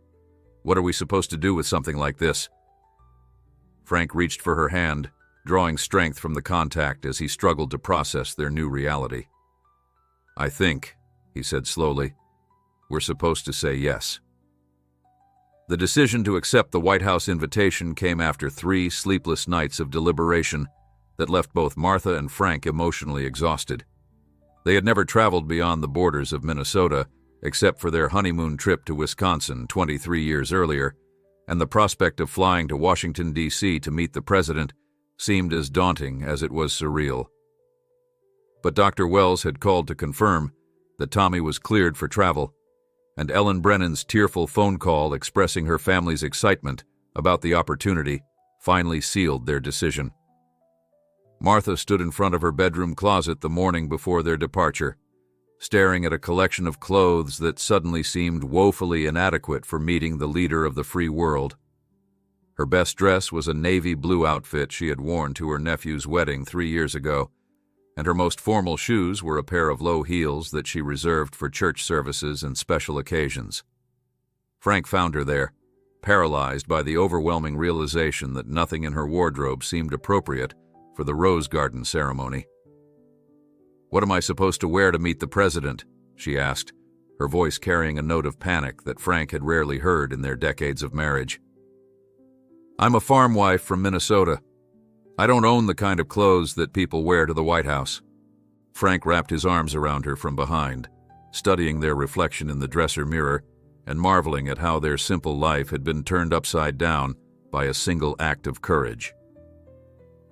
what are we supposed to do with something like this?" Frank reached for her hand, drawing strength from the contact as he struggled to process their new reality. "I think," he said slowly, "we're supposed to say yes." The decision to accept the White House invitation came after 3 sleepless nights of deliberation that left both Martha and Frank emotionally exhausted. They had never traveled beyond the borders of Minnesota, except for their honeymoon trip to Wisconsin 23 years earlier, and the prospect of flying to Washington, D.C. to meet the President seemed as daunting as it was surreal. But Dr. Wells had called to confirm that Tommy was cleared for travel, and Ellen Brennan's tearful phone call expressing her family's excitement about the opportunity finally sealed their decision. Martha stood in front of her bedroom closet the morning before their departure, staring at a collection of clothes that suddenly seemed woefully inadequate for meeting the leader of the free world. Her best dress was a navy blue outfit she had worn to her nephew's wedding 3 years ago, and her most formal shoes were a pair of low heels that she reserved for church services and special occasions. Frank found her there, paralyzed by the overwhelming realization that nothing in her wardrobe seemed appropriate for the Rose Garden ceremony. "What am I supposed to wear to meet the President?" she asked, her voice carrying a note of panic that Frank had rarely heard in their decades of marriage. "I'm a farm wife from Minnesota. I don't own the kind of clothes that people wear to the White House." Frank wrapped his arms around her from behind, studying their reflection in the dresser mirror and marveling at how their simple life had been turned upside down by a single act of courage.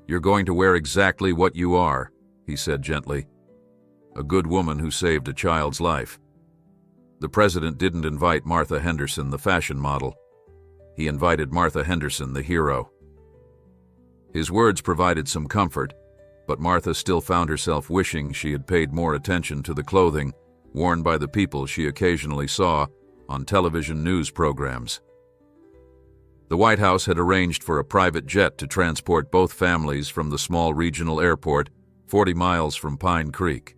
"You're going to wear exactly what you are," he said gently. "A good woman who saved a child's life." The President didn't invite Martha Henderson, the fashion model. He invited Martha Henderson, the hero. His words provided some comfort, but Martha still found herself wishing she had paid more attention to the clothing worn by the people she occasionally saw on television news programs. The White House had arranged for a private jet to transport both families from the small regional airport 40 miles from Pine Creek,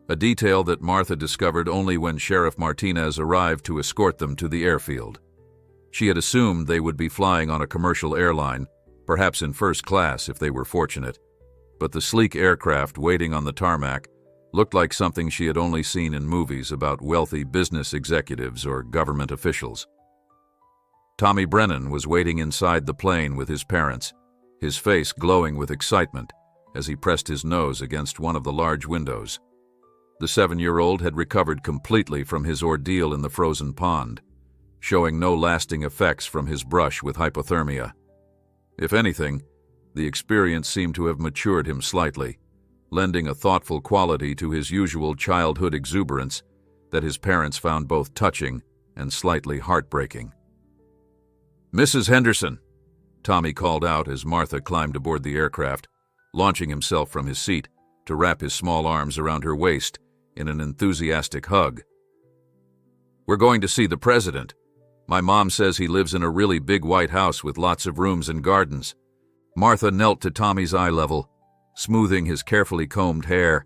a detail that Martha discovered only when Sheriff Martinez arrived to escort them to the airfield. She had assumed they would be flying on a commercial airline, perhaps in first class if they were fortunate, but the sleek aircraft waiting on the tarmac looked like something she had only seen in movies about wealthy business executives or government officials. Tommy Brennan was waiting inside the plane with his parents, his face glowing with excitement as he pressed his nose against one of the large windows. The 7-year-old had recovered completely from his ordeal in the frozen pond, showing no lasting effects from his brush with hypothermia. If anything, the experience seemed to have matured him slightly, lending a thoughtful quality to his usual childhood exuberance that his parents found both touching and slightly heartbreaking. "Mrs. Henderson," Tommy called out as Martha climbed aboard the aircraft, launching himself from his seat to wrap his small arms around her waist in an enthusiastic hug. "We're going to see the President. My mom says he lives in a really big white house with lots of rooms and gardens." Martha knelt to Tommy's eye level, smoothing his carefully combed hair,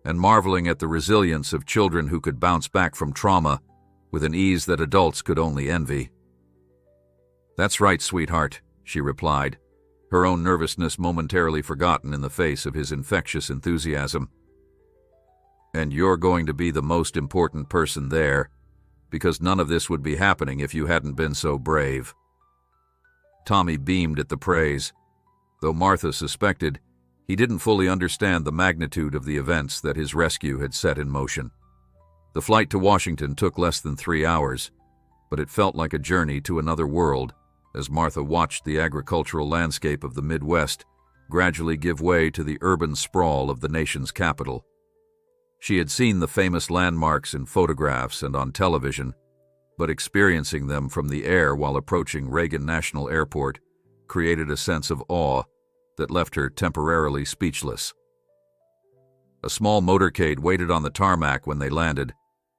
and marveling at the resilience of children who could bounce back from trauma with an ease that adults could only envy. "That's right, sweetheart," she replied, her own nervousness momentarily forgotten in the face of his infectious enthusiasm. "And you're going to be the most important person there, because none of this would be happening if you hadn't been so brave." Tommy beamed at the praise, though Martha suspected he didn't fully understand the magnitude of the events that his rescue had set in motion. The flight to Washington took less than 3 hours, but it felt like a journey to another world as Martha watched the agricultural landscape of the Midwest gradually give way to the urban sprawl of the nation's capital. She had seen the famous landmarks in photographs and on television, but experiencing them from the air while approaching Reagan National Airport created a sense of awe that left her temporarily speechless. A small motorcade waited on the tarmac when they landed,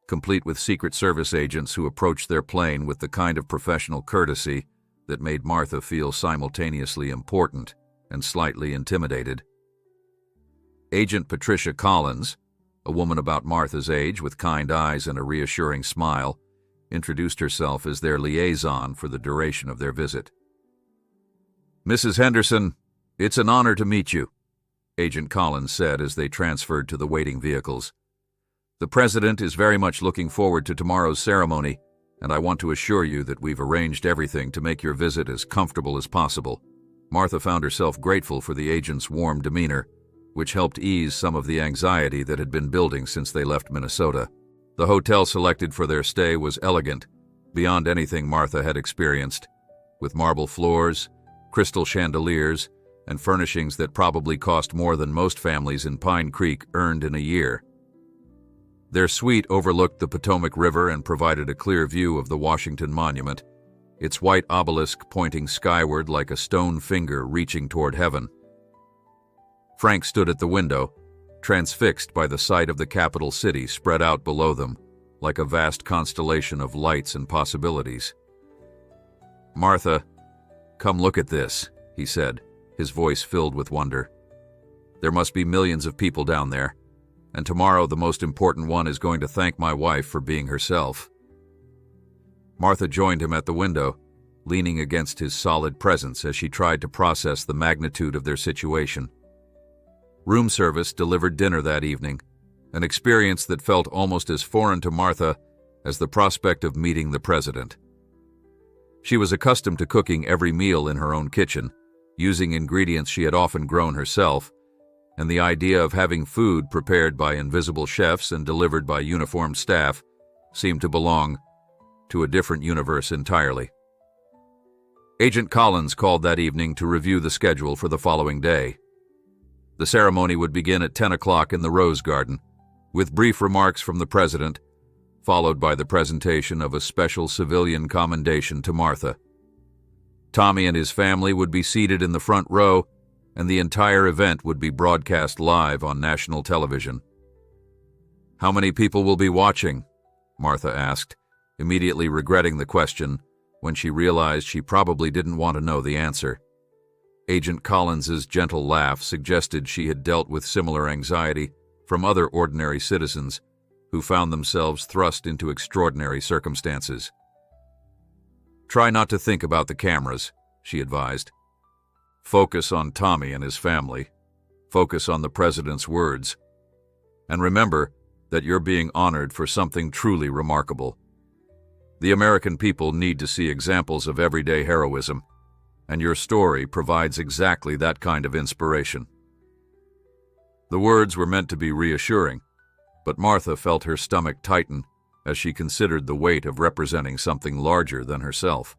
complete with Secret Service agents who approached their plane with the kind of professional courtesy that made Martha feel simultaneously important and slightly intimidated. Agent Patricia Collins, a woman about Martha's age with kind eyes and a reassuring smile, introduced herself as their liaison for the duration of their visit. "Mrs. Henderson, it's an honor to meet you," Agent Collins said as they transferred to the waiting vehicles. "The President is very much looking forward to tomorrow's ceremony, and I want to assure you that we've arranged everything to make your visit as comfortable as possible." Martha found herself grateful for the agent's warm demeanor, which helped ease some of the anxiety that had been building since they left Minnesota. The hotel selected for their stay was elegant, beyond anything Martha had experienced, with marble floors, crystal chandeliers, and furnishings that probably cost more than most families in Pine Creek earned in a year. Their suite overlooked the Potomac River and provided a clear view of the Washington Monument, its white obelisk pointing skyward like a stone finger reaching toward heaven. Frank stood at the window, transfixed by the sight of the capital city spread out below them, like a vast constellation of lights and possibilities. "Martha, come look at this," he said, his voice filled with wonder. "There must be millions of people down there, and tomorrow the most important one is going to thank my wife for being herself." Martha joined him at the window, leaning against his solid presence as she tried to process the magnitude of their situation. Room service delivered dinner that evening, an experience that felt almost as foreign to Martha as the prospect of meeting the President. She was accustomed to cooking every meal in her own kitchen, using ingredients she had often grown herself, and the idea of having food prepared by invisible chefs and delivered by uniformed staff seemed to belong to a different universe entirely. Agent Collins called that evening to review the schedule for the following day. The ceremony would begin at 10 o'clock in the Rose Garden, with brief remarks from the President, followed by the presentation of a special civilian commendation to Martha. Tommy and his family would be seated in the front row, and the entire event would be broadcast live on national television. "How many people will be watching?" Martha asked, immediately regretting the question when she realized she probably didn't want to know the answer. Agent Collins's gentle laugh suggested she had dealt with similar anxiety from other ordinary citizens who found themselves thrust into extraordinary circumstances. "Try not to think about the cameras," she advised. "Focus on Tommy and his family. Focus on the President's words. And remember that you're being honored for something truly remarkable. The American people need to see examples of everyday heroism, and your story provides exactly that kind of inspiration." The words were meant to be reassuring, but Martha felt her stomach tighten as she considered the weight of representing something larger than herself.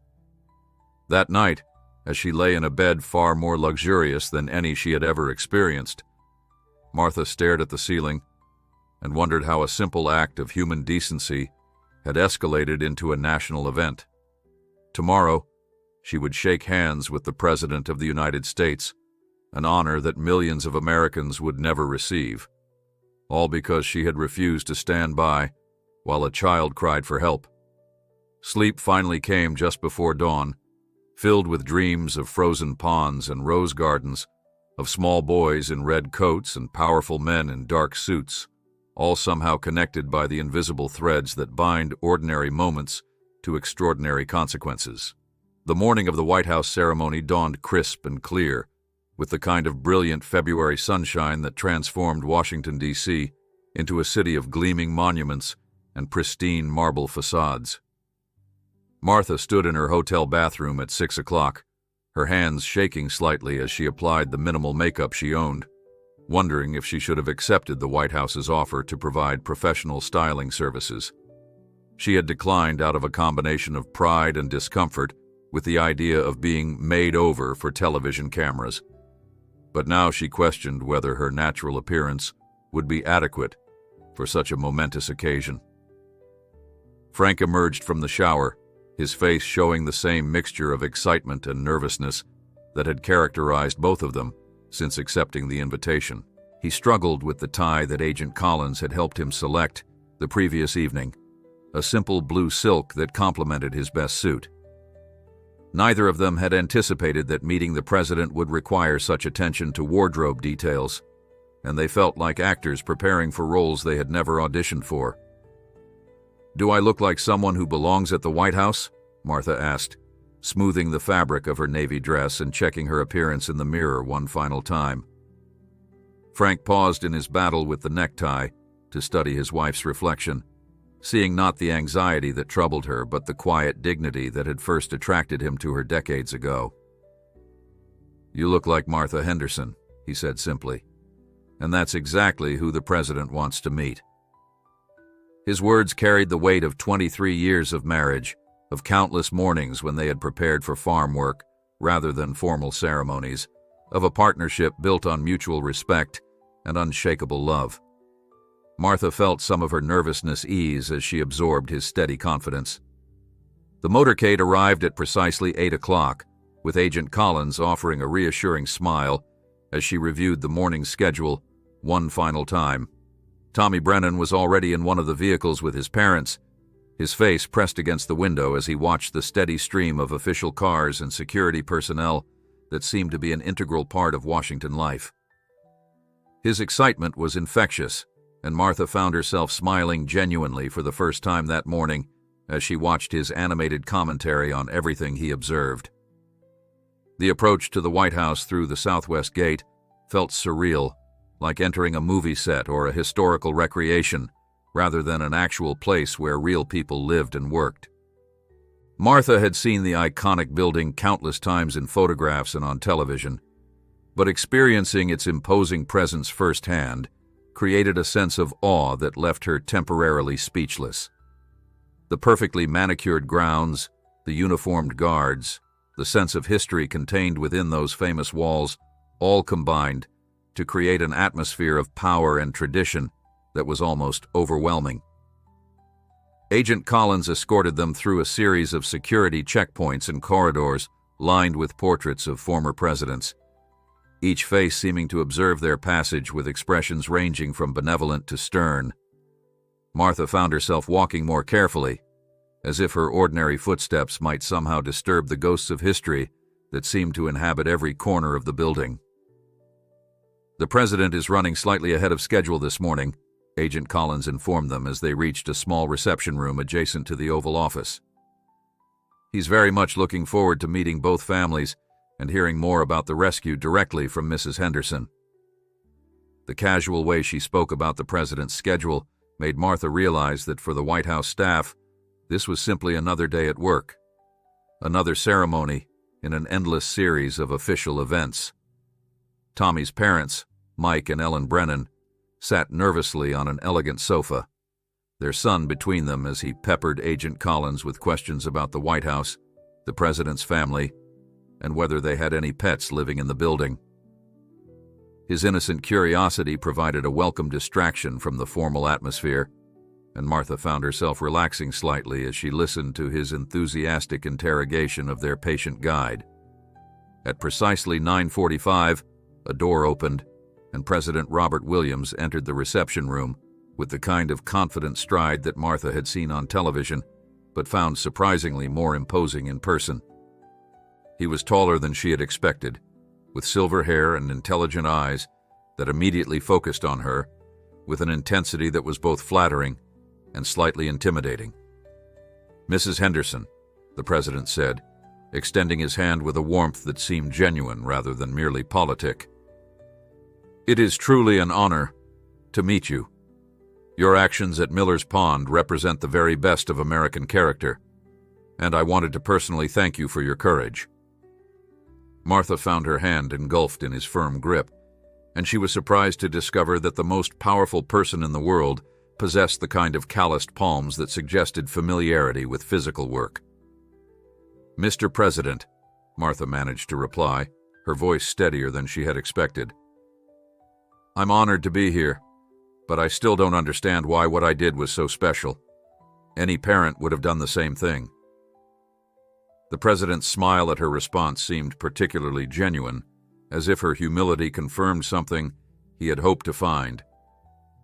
That night, as she lay in a bed far more luxurious than any she had ever experienced, Martha stared at the ceiling and wondered how a simple act of human decency had escalated into a national event. Tomorrow, she would shake hands with the President of the United States, an honor that millions of Americans would never receive, all because she had refused to stand by while a child cried for help. Sleep finally came just before dawn, filled with dreams of frozen ponds and rose gardens, of small boys in red coats and powerful men in dark suits, all somehow connected by the invisible threads that bind ordinary moments to extraordinary consequences. The morning of the White House ceremony dawned crisp and clear, with the kind of brilliant February sunshine that transformed Washington, D.C. into a city of gleaming monuments and pristine marble facades. Martha stood in her hotel bathroom at 6 o'clock, her hands shaking slightly as she applied the minimal makeup she owned, wondering if she should have accepted the White House's offer to provide professional styling services. She had declined out of a combination of pride and discomfort with the idea of being made over for television cameras. But now she questioned whether her natural appearance would be adequate for such a momentous occasion. Frank emerged from the shower, his face showing the same mixture of excitement and nervousness that had characterized both of them since accepting the invitation. He struggled with the tie that Agent Collins had helped him select the previous evening, a simple blue silk that complemented his best suit. Neither of them had anticipated that meeting the president would require such attention to wardrobe details, and they felt like actors preparing for roles they had never auditioned for. "Do I look like someone who belongs at the White House?" Martha asked, smoothing the fabric of her navy dress and checking her appearance in the mirror one final time. Frank paused in his battle with the necktie to study his wife's reflection, seeing not the anxiety that troubled her but the quiet dignity that had first attracted him to her decades ago. "You look like Martha Henderson," he said simply, "and that's exactly who the president wants to meet." His words carried the weight of 23 years of marriage, of countless mornings when they had prepared for farm work rather than formal ceremonies, of a partnership built on mutual respect and unshakable love. Martha felt some of her nervousness ease as she absorbed his steady confidence. The motorcade arrived at precisely 8 o'clock, with Agent Collins offering a reassuring smile as she reviewed the morning's schedule one final time. Tommy Brennan was already in one of the vehicles with his parents, his face pressed against the window as he watched the steady stream of official cars and security personnel that seemed to be an integral part of Washington life. His excitement was infectious, and Martha found herself smiling genuinely for the first time that morning as she watched his animated commentary on everything he observed. The approach to the White House through the Southwest Gate felt surreal, like entering a movie set or a historical recreation, rather than an actual place where real people lived and worked. Martha had seen the iconic building countless times in photographs and on television, but experiencing its imposing presence firsthand created a sense of awe that left her temporarily speechless. The perfectly manicured grounds, the uniformed guards, the sense of history contained within those famous walls, all combined to create an atmosphere of power and tradition that was almost overwhelming. Agent Collins escorted them through a series of security checkpoints and corridors lined with portraits of former presidents, each face seeming to observe their passage with expressions ranging from benevolent to stern. Martha found herself walking more carefully, as if her ordinary footsteps might somehow disturb the ghosts of history that seemed to inhabit every corner of the building. "The president is running slightly ahead of schedule this morning," Agent Collins informed them as they reached a small reception room adjacent to the Oval Office. "He's very much looking forward to meeting both families and hearing more about the rescue directly from Mrs. Henderson." The casual way she spoke about the president's schedule made Martha realize that for the White House staff, this was simply another day at work, another ceremony in an endless series of official events. Tommy's parents, Mike and Ellen Brennan, sat nervously on an elegant sofa, their son between them as he peppered Agent Collins with questions about the White House, the president's family, and whether they had any pets living in the building. His innocent curiosity provided a welcome distraction from the formal atmosphere, and Martha found herself relaxing slightly as she listened to his enthusiastic interrogation of their patient guide. At precisely 9:45, a door opened, and President Robert Williams entered the reception room with the kind of confident stride that Martha had seen on television, but found surprisingly more imposing in person. He was taller than she had expected, with silver hair and intelligent eyes that immediately focused on her, with an intensity that was both flattering and slightly intimidating. "Mrs. Henderson," the president said, extending his hand with a warmth that seemed genuine rather than merely politic. "It is truly an honor to meet you. Your actions at Miller's Pond represent the very best of American character, and I wanted to personally thank you for your courage." Martha found her hand engulfed in his firm grip, and she was surprised to discover that the most powerful person in the world possessed the kind of calloused palms that suggested familiarity with physical work. "Mr. President," Martha managed to reply, her voice steadier than she had expected. "I'm honored to be here, but I still don't understand why what I did was so special. Any parent would have done the same thing." The president's smile at her response seemed particularly genuine, as if her humility confirmed something he had hoped to find.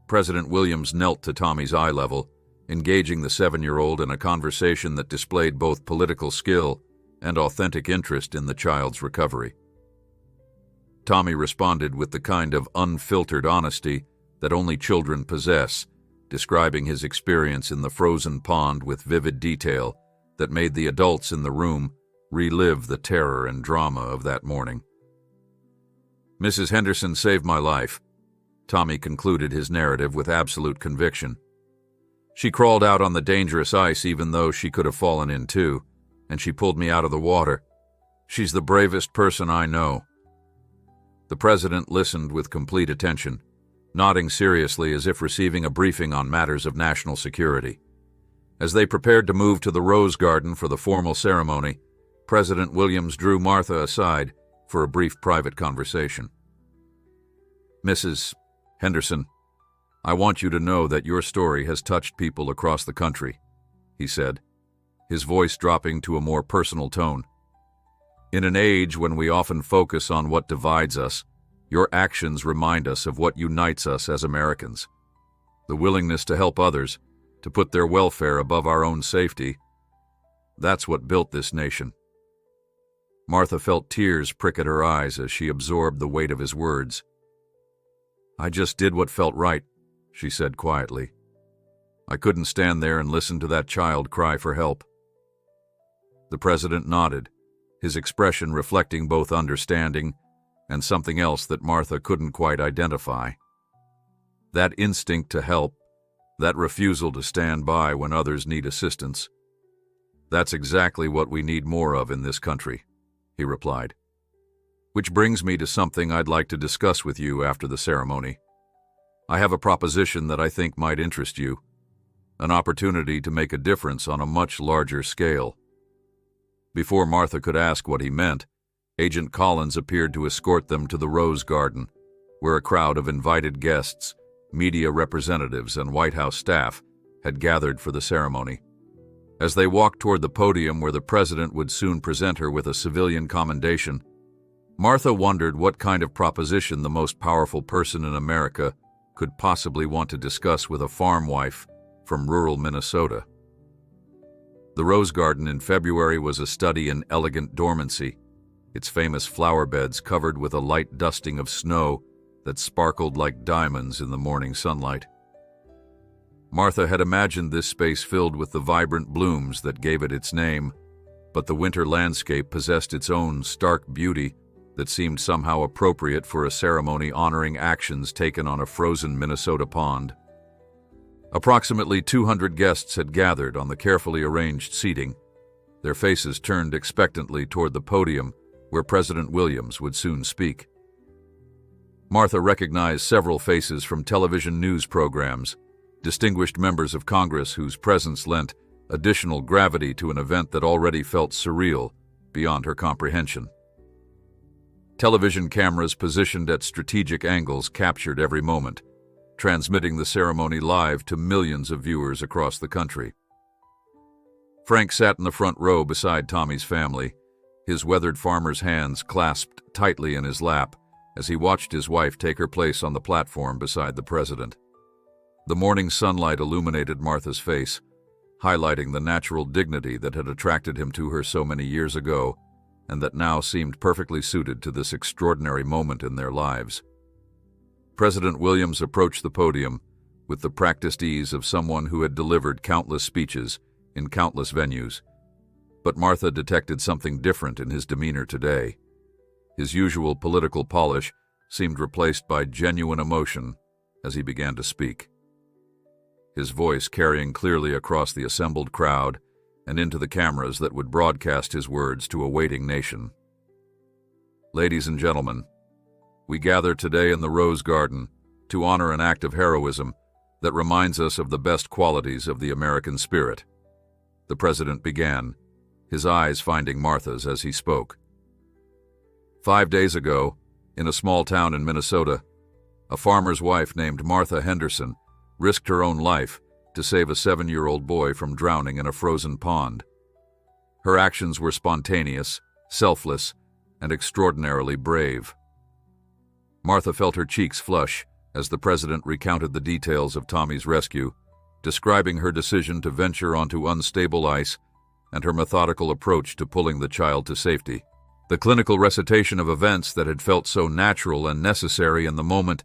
President Williams knelt to Tommy's eye level, engaging the 7-year-old in a conversation that displayed both political skill and authentic interest in the child's recovery. Tommy responded with the kind of unfiltered honesty that only children possess, describing his experience in the frozen pond with vivid detail that made the adults in the room relive the terror and drama of that morning. "Mrs. Henderson saved my life," Tommy concluded his narrative with absolute conviction. "She crawled out on the dangerous ice even though she could have fallen in too, and she pulled me out of the water. She's the bravest person I know." The president listened with complete attention, nodding seriously as if receiving a briefing on matters of national security. As they prepared to move to the Rose Garden for the formal ceremony, President Williams drew Martha aside for a brief private conversation. "Mrs. Henderson, I want you to know that your story has touched people across the country," he said, his voice dropping to a more personal tone. "In an age when we often focus on what divides us, your actions remind us of what unites us as Americans. The willingness to help others, to put their welfare above our own safety. That's what built this nation." Martha felt tears prick at her eyes as she absorbed the weight of his words. "I just did what felt right," she said quietly. "I couldn't stand there and listen to that child cry for help." The president nodded, his expression reflecting both understanding and something else that Martha couldn't quite identify. That instinct to help, that refusal to stand by when others need assistance. "That's exactly what we need more of in this country," he replied. "Which brings me to something I'd like to discuss with you after the ceremony. I have a proposition that I think might interest you, an opportunity to make a difference on a much larger scale." Before Martha could ask what he meant, Agent Collins appeared to escort them to the Rose Garden, where a crowd of invited guests, media representatives, and White House staff had gathered for the ceremony. As they walked toward the podium where the president would soon present her with a civilian commendation, Martha wondered what kind of proposition the most powerful person in America could possibly want to discuss with a farm wife from rural Minnesota. The Rose Garden in February was a study in elegant dormancy, its famous flower beds covered with a light dusting of snow that sparkled like diamonds in the morning sunlight. Martha had imagined this space filled with the vibrant blooms that gave it its name, but the winter landscape possessed its own stark beauty that seemed somehow appropriate for a ceremony honoring actions taken on a frozen Minnesota pond. Approximately 200 guests had gathered on the carefully arranged seating, their faces turned expectantly toward the podium where President Williams would soon speak. Martha recognized several faces from television news programs, distinguished members of Congress whose presence lent additional gravity to an event that already felt surreal beyond her comprehension. Television cameras positioned at strategic angles captured every moment, transmitting the ceremony live to millions of viewers across the country. Frank sat in the front row beside Tommy's family, his weathered farmer's hands clasped tightly in his lap as he watched his wife take her place on the platform beside the president. The morning sunlight illuminated Martha's face, highlighting the natural dignity that had attracted him to her so many years ago and that now seemed perfectly suited to this extraordinary moment in their lives. President Williams approached the podium, with the practiced ease of someone who had delivered countless speeches in countless venues. But Martha detected something different in his demeanor today. His usual political polish seemed replaced by genuine emotion as he began to speak, his voice carrying clearly across the assembled crowd and into the cameras that would broadcast his words to a waiting nation. Ladies and gentlemen, we gather today in the Rose Garden to honor an act of heroism that reminds us of the best qualities of the American spirit. The president began, his eyes finding Martha's as he spoke. 5 days ago, in a small town in Minnesota, a farmer's wife named Martha Henderson risked her own life to save a 7-year-old boy from drowning in a frozen pond. Her actions were spontaneous, selfless, and extraordinarily brave. Martha felt her cheeks flush as the president recounted the details of Tommy's rescue, describing her decision to venture onto unstable ice and her methodical approach to pulling the child to safety. The clinical recitation of events that had felt so natural and necessary in the moment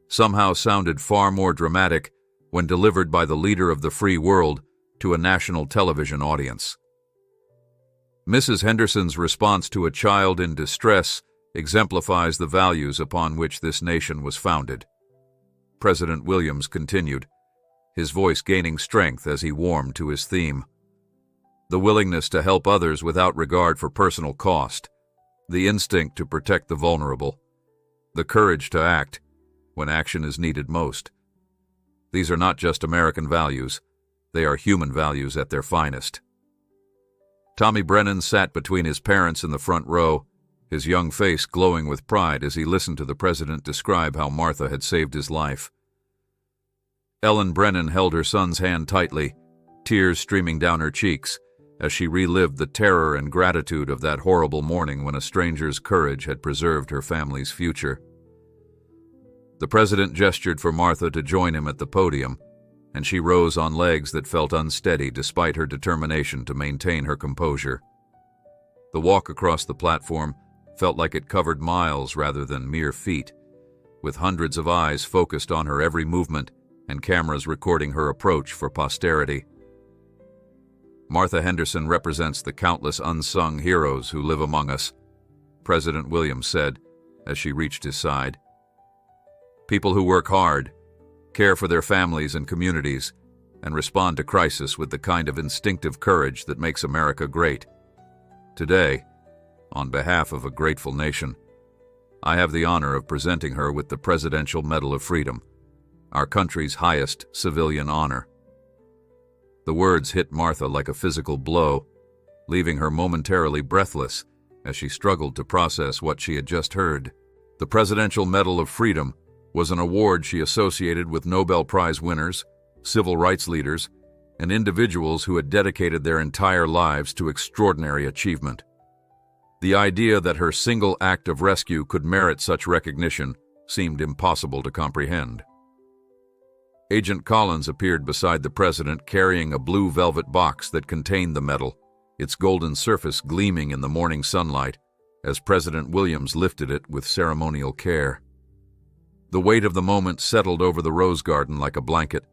somehow sounded far more dramatic when delivered by the leader of the free world to a national television audience. Mrs. Henderson's response to a child in distress exemplifies the values upon which this nation was founded. President Williams continued, his voice gaining strength as he warmed to his theme. The willingness to help others without regard for personal cost, the instinct to protect the vulnerable, the courage to act when action is needed most. These are not just American values, they are human values at their finest. Tommy Brennan sat between his parents in the front row, his young face glowing with pride as he listened to the president describe how Martha had saved his life. Ellen Brennan held her son's hand tightly, tears streaming down her cheeks as she relived the terror and gratitude of that horrible morning when a stranger's courage had preserved her family's future. The president gestured for Martha to join him at the podium, and she rose on legs that felt unsteady despite her determination to maintain her composure. The walk across the platform felt like it covered miles rather than mere feet, with hundreds of eyes focused on her every movement and cameras recording her approach for posterity. Martha Henderson represents the countless unsung heroes who live among us, President Williams said as she reached his side. People who work hard, care for their families and communities, and respond to crisis with the kind of instinctive courage that makes America great. Today, on behalf of a grateful nation, I have the honor of presenting her with the Presidential Medal of Freedom, our country's highest civilian honor. The words hit Martha like a physical blow, leaving her momentarily breathless as she struggled to process what she had just heard. The Presidential Medal of Freedom was an award she associated with Nobel Prize winners, civil rights leaders, and individuals who had dedicated their entire lives to extraordinary achievement. The idea that her single act of rescue could merit such recognition seemed impossible to comprehend. Agent Collins appeared beside the president carrying a blue velvet box that contained the medal, its golden surface gleaming in the morning sunlight as President Williams lifted it with ceremonial care. The weight of the moment settled over the Rose Garden like a blanket,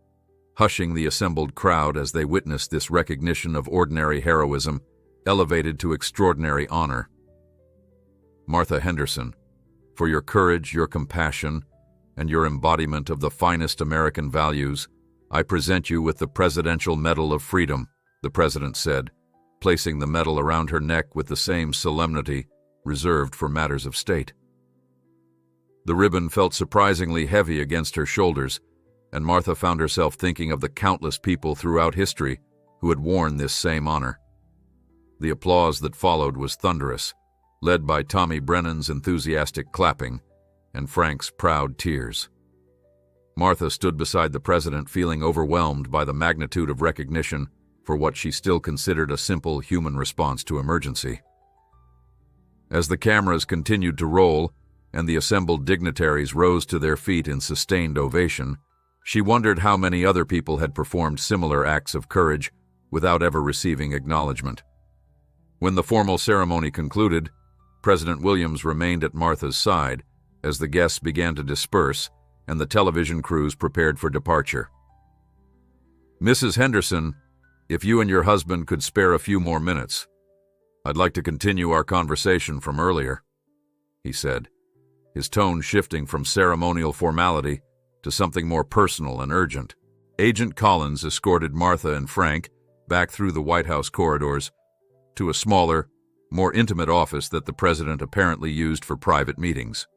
hushing the assembled crowd as they witnessed this recognition of ordinary heroism elevated to extraordinary honor. Martha Henderson, for your courage, your compassion, and your embodiment of the finest American values, I present you with the Presidential Medal of Freedom, the president said, placing the medal around her neck with the same solemnity reserved for matters of state. The ribbon felt surprisingly heavy against her shoulders, and Martha found herself thinking of the countless people throughout history who had worn this same honor. The applause that followed was thunderous, led by Tommy Brennan's enthusiastic clapping and Frank's proud tears. Martha stood beside the president feeling overwhelmed by the magnitude of recognition for what she still considered a simple human response to emergency. As the cameras continued to roll and the assembled dignitaries rose to their feet in sustained ovation, she wondered how many other people had performed similar acts of courage without ever receiving acknowledgement. When the formal ceremony concluded, President Williams remained at Martha's side as the guests began to disperse and the television crews prepared for departure. "Mrs. Henderson, if you and your husband could spare a few more minutes, I'd like to continue our conversation from earlier," he said, his tone shifting from ceremonial formality to something more personal and urgent. Agent Collins escorted Martha and Frank back through the White House corridors to a smaller, more intimate office that the president apparently used for private meetings.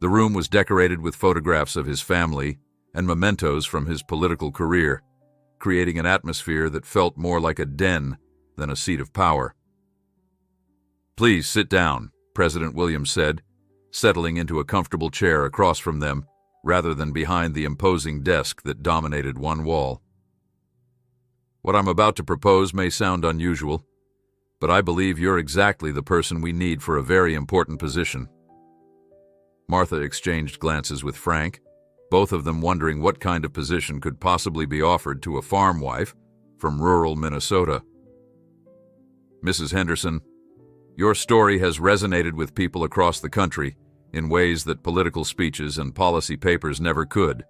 The room was decorated with photographs of his family and mementos from his political career, creating an atmosphere that felt more like a den than a seat of power. "Please sit down," President Williams said, settling into a comfortable chair across from them rather than behind the imposing desk that dominated one wall. "What I'm about to propose may sound unusual, but I believe you're exactly the person we need for a very important position." Martha exchanged glances with Frank, both of them wondering what kind of position could possibly be offered to a farm wife from rural Minnesota. "Mrs. Henderson, your story has resonated with people across the country in ways that political speeches and policy papers never could,"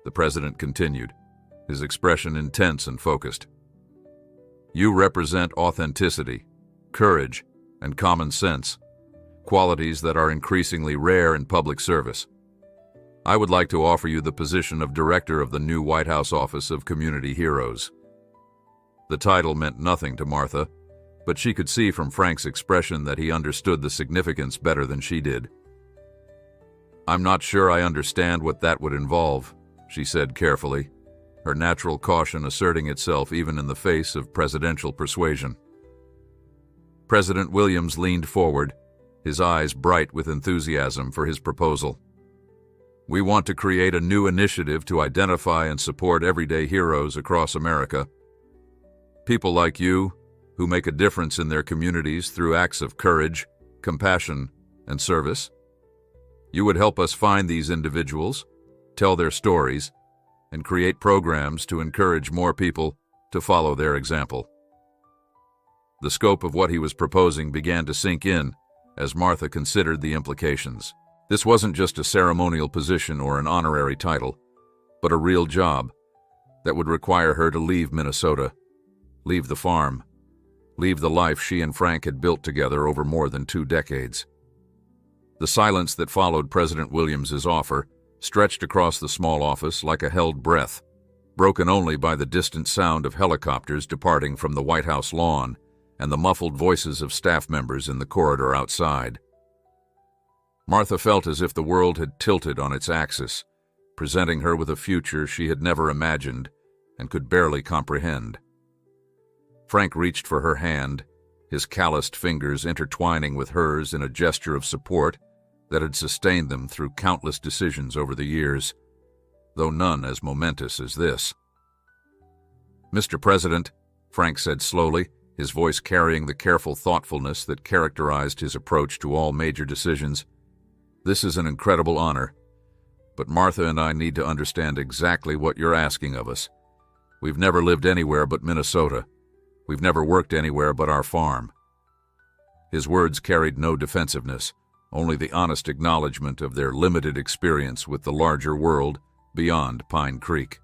the president continued, his expression intense and focused. "You represent authenticity, courage, and common sense, qualities that are increasingly rare in public service. I would like to offer you the position of director of the new White House Office of Community Heroes." The title meant nothing to Martha, but she could see from Frank's expression that he understood the significance better than she did. "I'm not sure I understand what that would involve," she said carefully, her natural caution asserting itself even in the face of presidential persuasion. President Williams leaned forward, his eyes bright with enthusiasm for his proposal. "We want to create a new initiative to identify and support everyday heroes across America. People like you, who make a difference in their communities through acts of courage, compassion, and service. You would help us find these individuals, tell their stories, and create programs to encourage more people to follow their example." The scope of what he was proposing began to sink in as Martha considered the implications. This wasn't just a ceremonial position or an honorary title, but a real job that would require her to leave Minnesota, leave the farm, leave the life she and Frank had built together over more than 2 decades. The silence that followed President Williams's offer stretched across the small office like a held breath, broken only by the distant sound of helicopters departing from the White House lawn and the muffled voices of staff members in the corridor outside. Martha felt as if the world had tilted on its axis, presenting her with a future she had never imagined and could barely comprehend. Frank reached for her hand, his calloused fingers intertwining with hers in a gesture of support that had sustained them through countless decisions over the years, though none as momentous as this. "Mr. President," Frank said slowly, his voice carrying the careful thoughtfulness that characterized his approach to all major decisions, "this is an incredible honor, but Martha and I need to understand exactly what you're asking of us. We've never lived anywhere but Minnesota. We've never worked anywhere but our farm." His words carried no defensiveness, only the honest acknowledgement of their limited experience with the larger world beyond Pine Creek.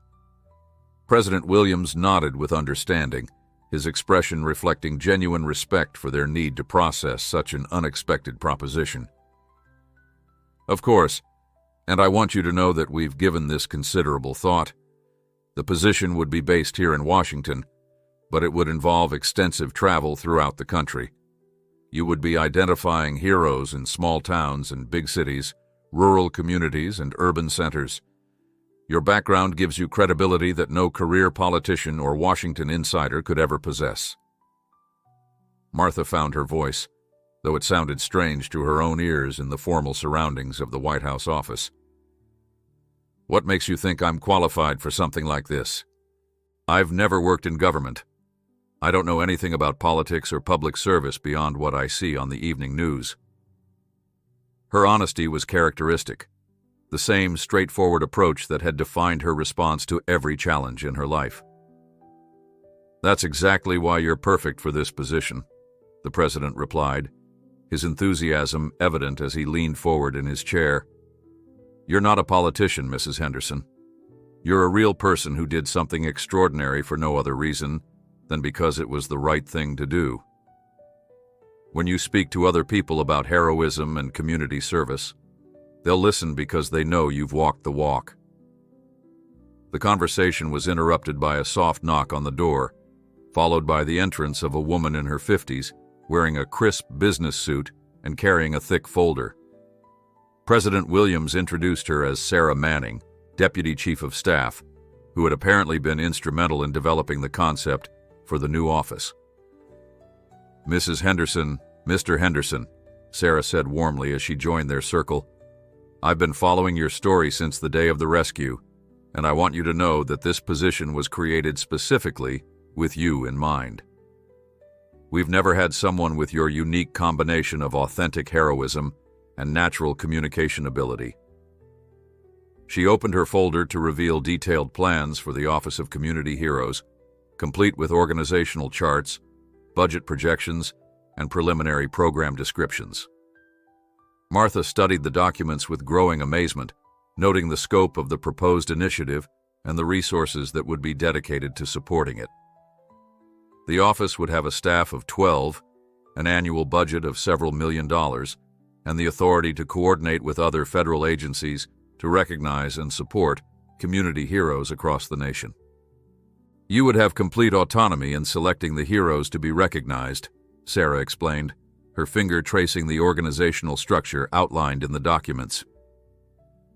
President Williams nodded with understanding, his expression reflecting genuine respect for their need to process such an unexpected proposition. "Of course, and I want you to know that we've given this considerable thought. The position would be based here in Washington, but it would involve extensive travel throughout the country. You would be identifying heroes in small towns and big cities, rural communities and urban centers. Your background gives you credibility that no career politician or Washington insider could ever possess." Martha found her voice, though it sounded strange to her own ears in the formal surroundings of the White House office. "What makes you think I'm qualified for something like this? I've never worked in government. I don't know anything about politics or public service beyond what I see on the evening news." Her honesty was characteristic, the same straightforward approach that had defined her response to every challenge in her life. "That's exactly why you're perfect for this position," the president replied, his enthusiasm evident as he leaned forward in his chair. You're not a politician, Mrs. Henderson. You're a real person who did something extraordinary for no other reason than because it was the right thing to do. When you speak to other people about heroism and community service, they'll listen because they know you've walked the walk. The conversation was interrupted by a soft knock on the door, followed by the entrance of a woman in her 50s wearing a crisp business suit and carrying a thick folder. President Williams introduced her as Sarah Manning, Deputy Chief of Staff, who had apparently been instrumental in developing the concept for the new office. Mrs. Henderson, Mr. Henderson, Sarah said warmly as she joined their circle. I've been following your story since the day of the rescue, and I want you to know that this position was created specifically with you in mind. We've never had someone with your unique combination of authentic heroism and natural communication ability. She opened her folder to reveal detailed plans for the Office of Community Heroes, complete with organizational charts, budget projections, and preliminary program descriptions. Martha studied the documents with growing amazement, noting the scope of the proposed initiative and the resources that would be dedicated to supporting it. The office would have a staff of 12, an annual budget of several $1 million, and the authority to coordinate with other federal agencies to recognize and support community heroes across the nation. You would have complete autonomy in selecting the heroes to be recognized, Sarah explained, her finger tracing the organizational structure outlined in the documents.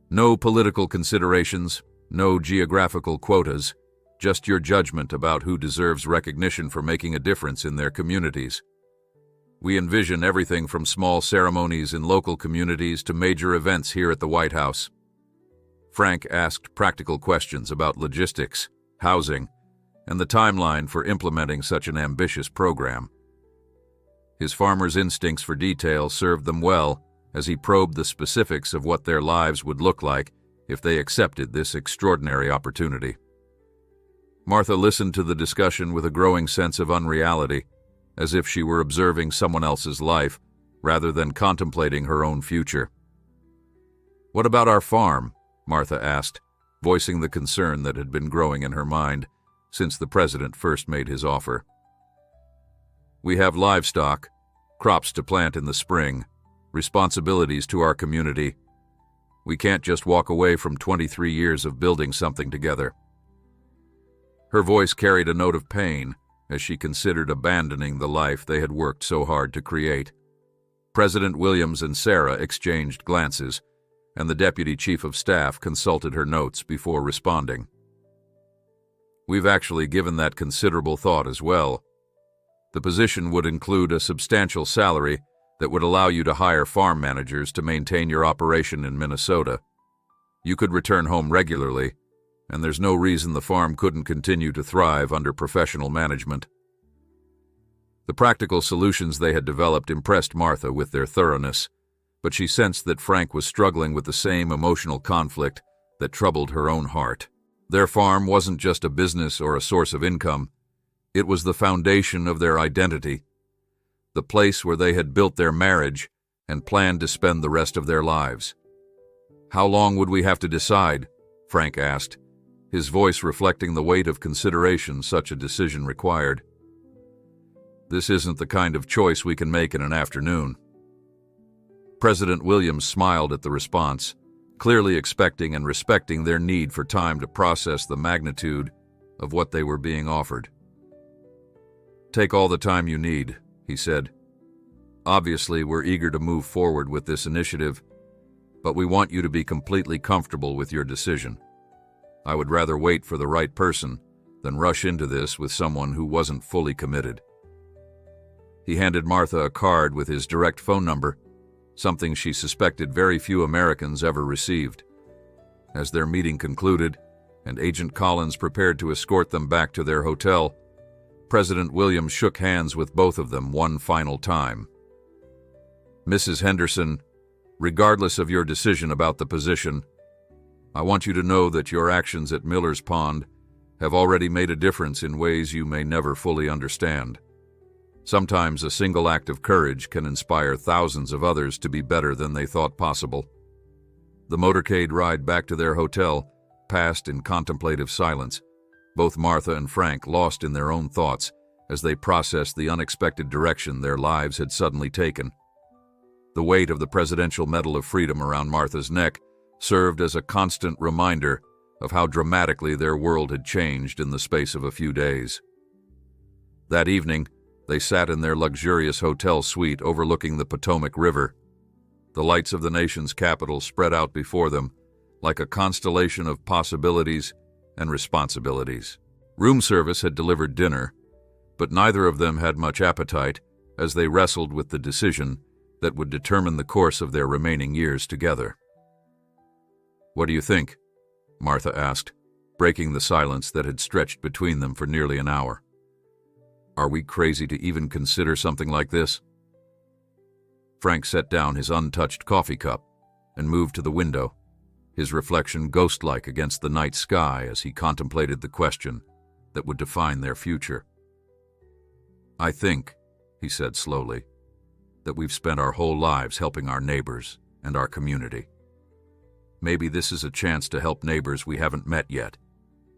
No political considerations, no geographical quotas, just your judgment about who deserves recognition for making a difference in their communities. We envision everything from small ceremonies in local communities to major events here at the White House. Frank asked practical questions about logistics, housing, and the timeline for implementing such an ambitious program. His farmer's instincts for detail served them well as he probed the specifics of what their lives would look like if they accepted this extraordinary opportunity. Martha listened to the discussion with a growing sense of unreality, as if she were observing someone else's life rather than contemplating her own future. "What about our farm?" Martha asked, voicing the concern that had been growing in her mind since the president first made his offer. "We have livestock, crops to plant in the spring, responsibilities to our community. We can't just walk away from 23 years of building something together." Her voice carried a note of pain as she considered abandoning the life they had worked so hard to create. President Williams and Sarah exchanged glances, and the Deputy Chief of Staff consulted her notes before responding. "We've actually given that considerable thought as well. The position would include a substantial salary that would allow you to hire farm managers to maintain your operation in Minnesota. You could return home regularly, and there's no reason the farm couldn't continue to thrive under professional management." The practical solutions they had developed impressed Martha with their thoroughness, but she sensed that Frank was struggling with the same emotional conflict that troubled her own heart. Their farm wasn't just a business or a source of income. It was the foundation of their identity, the place where they had built their marriage and planned to spend the rest of their lives. "How long would we have to decide?" Frank asked, his voice reflecting the weight of consideration such a decision required. "This isn't the kind of choice we can make in an afternoon." President Williams smiled at the response, clearly expecting and respecting their need for time to process the magnitude of what they were being offered. "Take all the time you need," he said. "Obviously, we're eager to move forward with this initiative, but we want you to be completely comfortable with your decision. I would rather wait for the right person than rush into this with someone who wasn't fully committed." He handed Martha a card with his direct phone number, something she suspected very few Americans ever received. As their meeting concluded, and Agent Collins prepared to escort them back to their hotel, President Williams shook hands with both of them one final time. "Mrs. Henderson, regardless of your decision about the position, I want you to know that your actions at Miller's Pond have already made a difference in ways you may never fully understand. Sometimes a single act of courage can inspire thousands of others to be better than they thought possible. The motorcade ride back to their hotel passed in contemplative silence, both Martha and Frank lost in their own thoughts as they processed the unexpected direction their lives had suddenly taken. The weight of the Presidential Medal of Freedom around Martha's neck served as a constant reminder of how dramatically their world had changed in the space of a few days. That evening, they sat in their luxurious hotel suite overlooking the Potomac River. The lights of the nation's capital spread out before them like a constellation of possibilities and responsibilities. Room service had delivered dinner, but neither of them had much appetite as they wrestled with the decision that would determine the course of their remaining years together. "What do you think?" Martha asked, breaking the silence that had stretched between them for nearly an hour. "Are we crazy to even consider something like this?" Frank set down his untouched coffee cup and moved to the window, his reflection ghost-like against the night sky as he contemplated the question that would define their future. "I think," he said slowly, "that we've spent our whole lives helping our neighbors and our community. Maybe this is a chance to help neighbors we haven't met yet,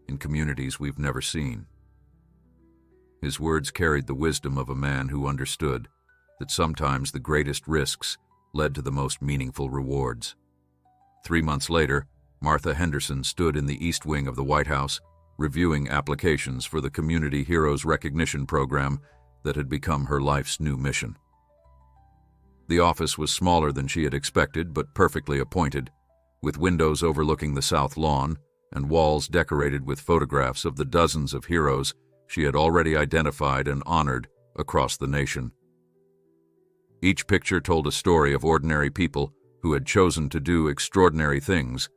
in communities we've never seen." His words carried the wisdom of a man who understood that sometimes the greatest risks led to the most meaningful rewards. 3 months later, Martha Henderson stood in the East Wing of the White House, reviewing applications for the Community Heroes Recognition Program that had become her life's new mission. The office was smaller than she had expected, but perfectly appointed, with windows overlooking the South Lawn and walls decorated with photographs of the dozens of heroes she had already identified and honored across the nation. Each picture told a story of ordinary people who had chosen to do extraordinary things,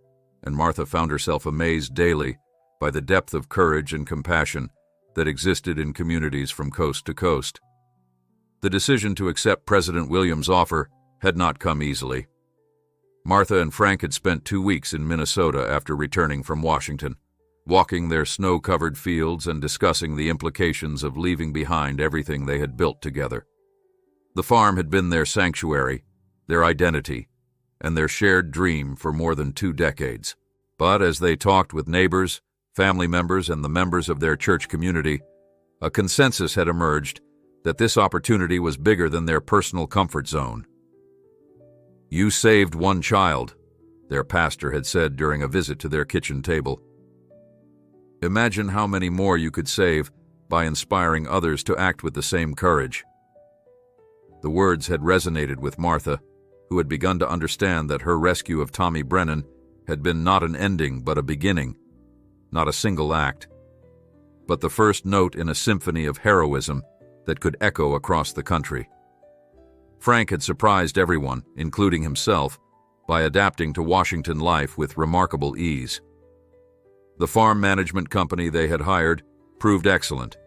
and Martha found herself amazed daily by the depth of courage and compassion that existed in communities from coast to coast. The decision to accept President Williams' offer had not come easily. Martha and Frank had spent 2 weeks in Minnesota after returning from Washington, walking their snow-covered fields and discussing the implications of leaving behind everything they had built together. The farm had been their sanctuary, their identity, and their shared dream for more than 2 decades. But as they talked with neighbors, family members, and the members of their church community, a consensus had emerged that this opportunity was bigger than their personal comfort zone. "You saved one child," their pastor had said during a visit to their kitchen table. "Imagine how many more you could save by inspiring others to act with the same courage." The words had resonated with Martha, who had begun to understand that her rescue of Tommy Brennan had been not an ending but a beginning, not a single act, but the first note in a symphony of heroism that could echo across the country. Frank had surprised everyone, including himself, by adapting to Washington life with remarkable ease. The farm management company they had hired proved excellent,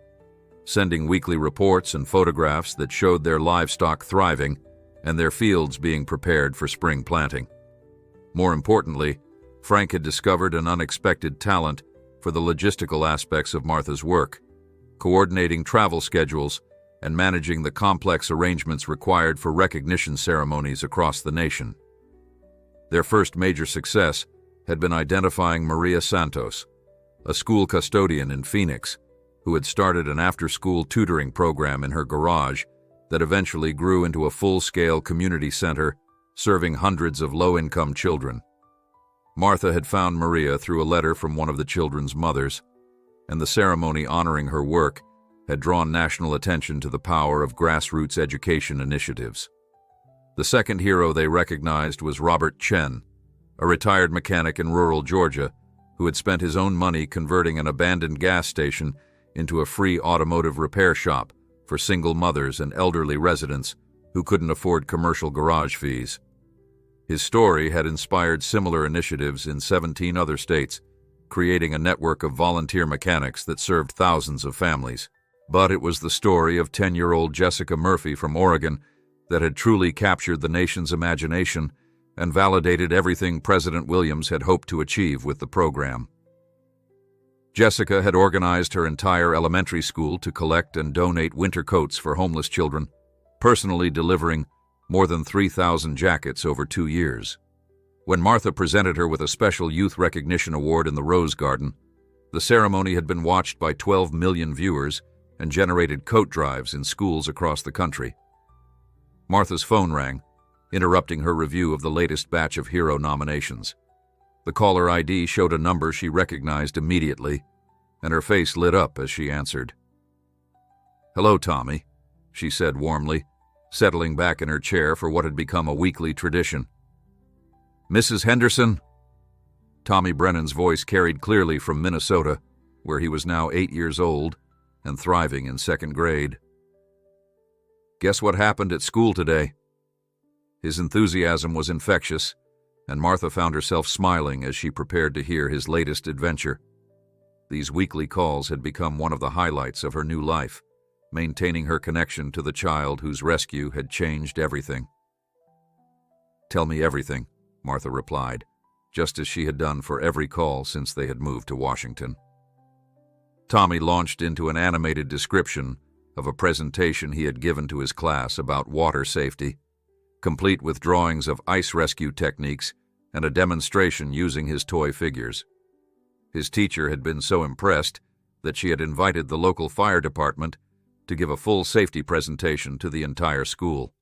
sending weekly reports and photographs that showed their livestock thriving and their fields being prepared for spring planting. More importantly, Frank had discovered an unexpected talent for the logistical aspects of Martha's work, coordinating travel schedules and managing the complex arrangements required for recognition ceremonies across the nation. Their first major success had been identifying Maria Santos, a school custodian in Phoenix, who had started an after-school tutoring program in her garage that eventually grew into a full-scale community center serving hundreds of low-income children. Martha had found Maria through a letter from one of the children's mothers, and the ceremony honoring her work had drawn national attention to the power of grassroots education initiatives. The second hero they recognized was Robert Chen, a retired mechanic in rural Georgia who had spent his own money converting an abandoned gas station into a free automotive repair shop for single mothers and elderly residents who couldn't afford commercial garage fees. His story had inspired similar initiatives in 17 other states, creating a network of volunteer mechanics that served thousands of families. But it was the story of 10-year-old Jessica Murphy from Oregon that had truly captured the nation's imagination and validated everything President Williams had hoped to achieve with the program. Jessica had organized her entire elementary school to collect and donate winter coats for homeless children, personally delivering more than 3,000 jackets over 2 years. When Martha presented her with a special Youth Recognition Award in the Rose Garden, the ceremony had been watched by 12 million viewers and generated coat drives in schools across the country. Martha's phone rang, interrupting her review of the latest batch of hero nominations. The caller ID showed a number she recognized immediately, and her face lit up as she answered. "Hello, Tommy," she said warmly, settling back in her chair for what had become a weekly tradition. "Mrs. Henderson?" Tommy Brennan's voice carried clearly from Minnesota, where he was now 8 years old and thriving in second grade. "Guess what happened at school today?" His enthusiasm was infectious, and Martha found herself smiling as she prepared to hear his latest adventure. These weekly calls had become one of the highlights of her new life, maintaining her connection to the child whose rescue had changed everything. "Tell me everything," Martha replied, just as she had done for every call since they had moved to Washington. Tommy launched into an animated description of a presentation he had given to his class about water safety, complete with drawings of ice rescue techniques and a demonstration using his toy figures. His teacher had been so impressed that she had invited the local fire department to give a full safety presentation to the entire school.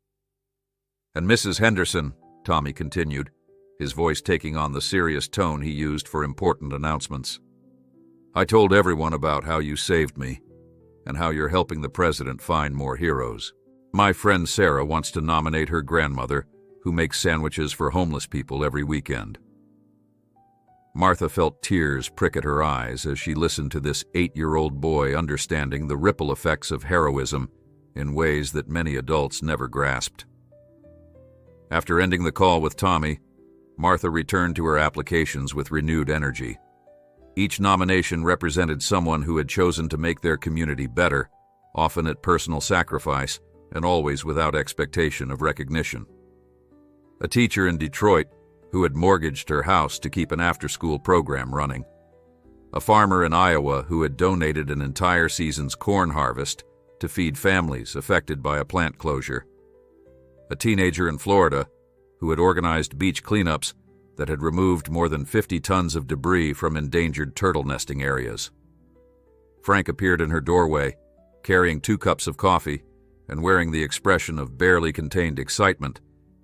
"And Mrs. Henderson," Tommy continued, his voice taking on the serious tone he used for important announcements, "I told everyone about how you saved me and how you're helping the president find more heroes. My friend Sarah wants to nominate her grandmother, who makes sandwiches for homeless people every weekend." Martha felt tears prick at her eyes as she listened to this 8-year-old boy understanding the ripple effects of heroism in ways that many adults never grasped. After ending the call with Tommy, Martha returned to her applications with renewed energy. Each nomination represented someone who had chosen to make their community better, often at personal sacrifice and always without expectation of recognition. A teacher in Detroit who had mortgaged her house to keep an after-school program running. A farmer in Iowa who had donated an entire season's corn harvest to feed families affected by a plant closure. A teenager in Florida who had organized beach cleanups that had removed more than 50 tons of debris from endangered turtle nesting areas. Frank appeared in her doorway, carrying 2 cups of coffee and wearing the expression of barely contained excitement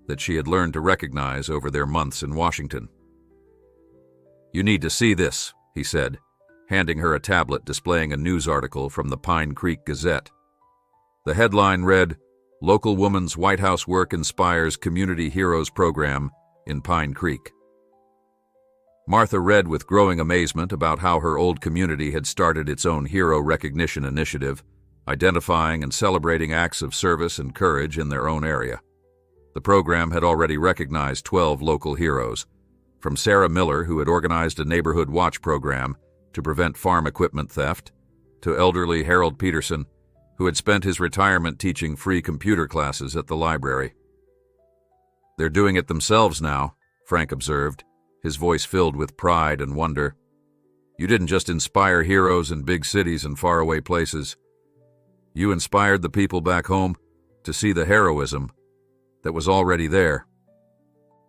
that she had learned to recognize over their months in Washington. "You need to see this," he said, handing her a tablet displaying a news article from the Pine Creek Gazette. The headline read, "Local Woman's White House Work Inspires Community Heroes Program in Pine Creek." Martha read with growing amazement about how her old community had started its own hero recognition initiative, identifying and celebrating acts of service and courage in their own area. The program had already recognized 12 local heroes, from Sarah Miller, who had organized a neighborhood watch program to prevent farm equipment theft, to elderly Harold Peterson, who had spent his retirement teaching free computer classes at the library. "They're doing it themselves now," Frank observed, his voice filled with pride and wonder. "You didn't just inspire heroes in big cities and faraway places. You inspired the people back home to see the heroism that was already there."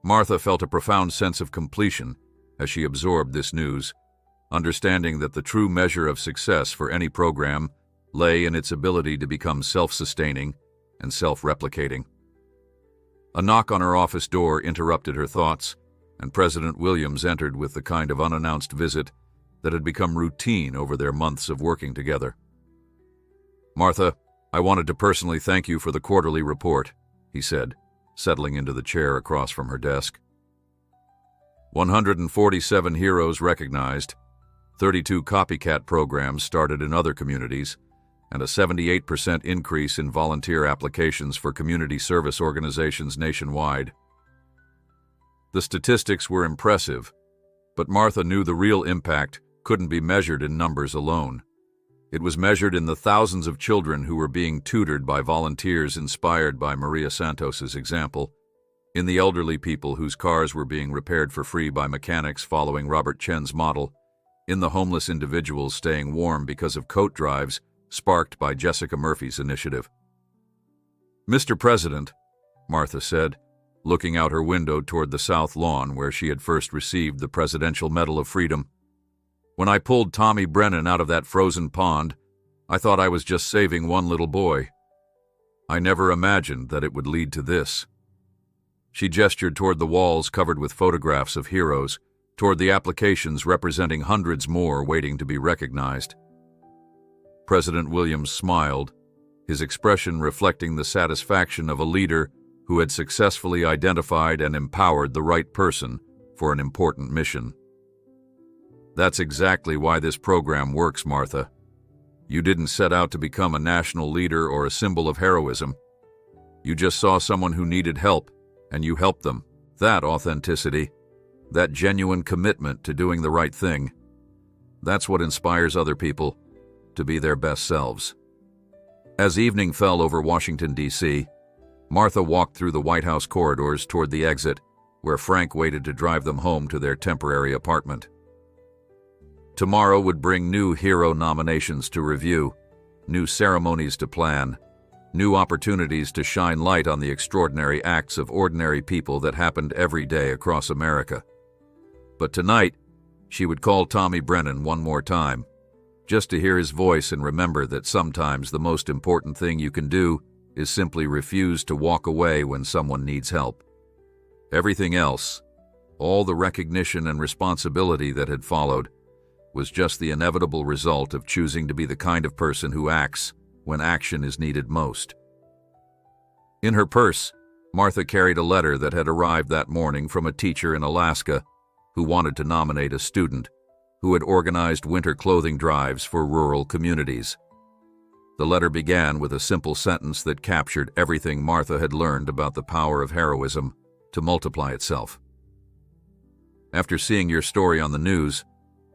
Martha felt a profound sense of completion as she absorbed this news, understanding that the true measure of success for any program lay in its ability to become self-sustaining and self-replicating. A knock on her office door interrupted her thoughts, and President Williams entered with the kind of unannounced visit that had become routine over their months of working together. "Martha, I wanted to personally thank you for the quarterly report," he said, settling into the chair across from her desk. 147 heroes recognized, 32 copycat programs started in other communities, and a 78% increase in volunteer applications for community service organizations nationwide. The statistics were impressive, but Martha knew the real impact couldn't be measured in numbers alone. It was measured in the thousands of children who were being tutored by volunteers inspired by Maria Santos's example, in the elderly people whose cars were being repaired for free by mechanics following Robert Chen's model, in the homeless individuals staying warm because of coat drives sparked by Jessica Murphy's initiative. "Mr. President," Martha said, looking out her window toward the South Lawn where she had first received the Presidential Medal of Freedom. "When I pulled Tommy Brennan out of that frozen pond, I thought I was just saving one little boy. I never imagined that it would lead to this." She gestured toward the walls covered with photographs of heroes, toward the applications representing hundreds more waiting to be recognized. President Williams smiled, his expression reflecting the satisfaction of a leader who had successfully identified and empowered the right person for an important mission. "That's exactly why this program works, Martha. You didn't set out to become a national leader or a symbol of heroism. You just saw someone who needed help, and you helped them. That authenticity, that genuine commitment to doing the right thing, that's what inspires other people to be their best selves." As evening fell over Washington, D.C., Martha walked through the White House corridors toward the exit, where Frank waited to drive them home to their temporary apartment. Tomorrow would bring new hero nominations to review, new ceremonies to plan, new opportunities to shine light on the extraordinary acts of ordinary people that happened every day across America. But tonight, she would call Tommy Brennan one more time, just to hear his voice and remember that sometimes the most important thing you can do is simply refuse to walk away when someone needs help. Everything else, all the recognition and responsibility that had followed, was just the inevitable result of choosing to be the kind of person who acts when action is needed most. In her purse, Martha carried a letter that had arrived that morning from a teacher in Alaska who wanted to nominate a student who had organized winter clothing drives for rural communities. The letter began with a simple sentence that captured everything Martha had learned about the power of heroism to multiply itself. "After seeing your story on the news,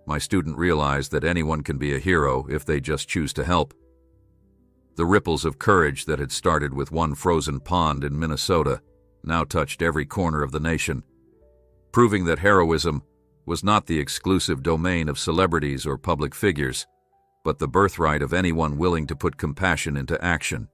my student realized that anyone can be a hero if they just choose to help." The ripples of courage that had started with one frozen pond in Minnesota now touched every corner of the nation, proving that heroism was not the exclusive domain of celebrities or public figures, but the birthright of anyone willing to put compassion into action.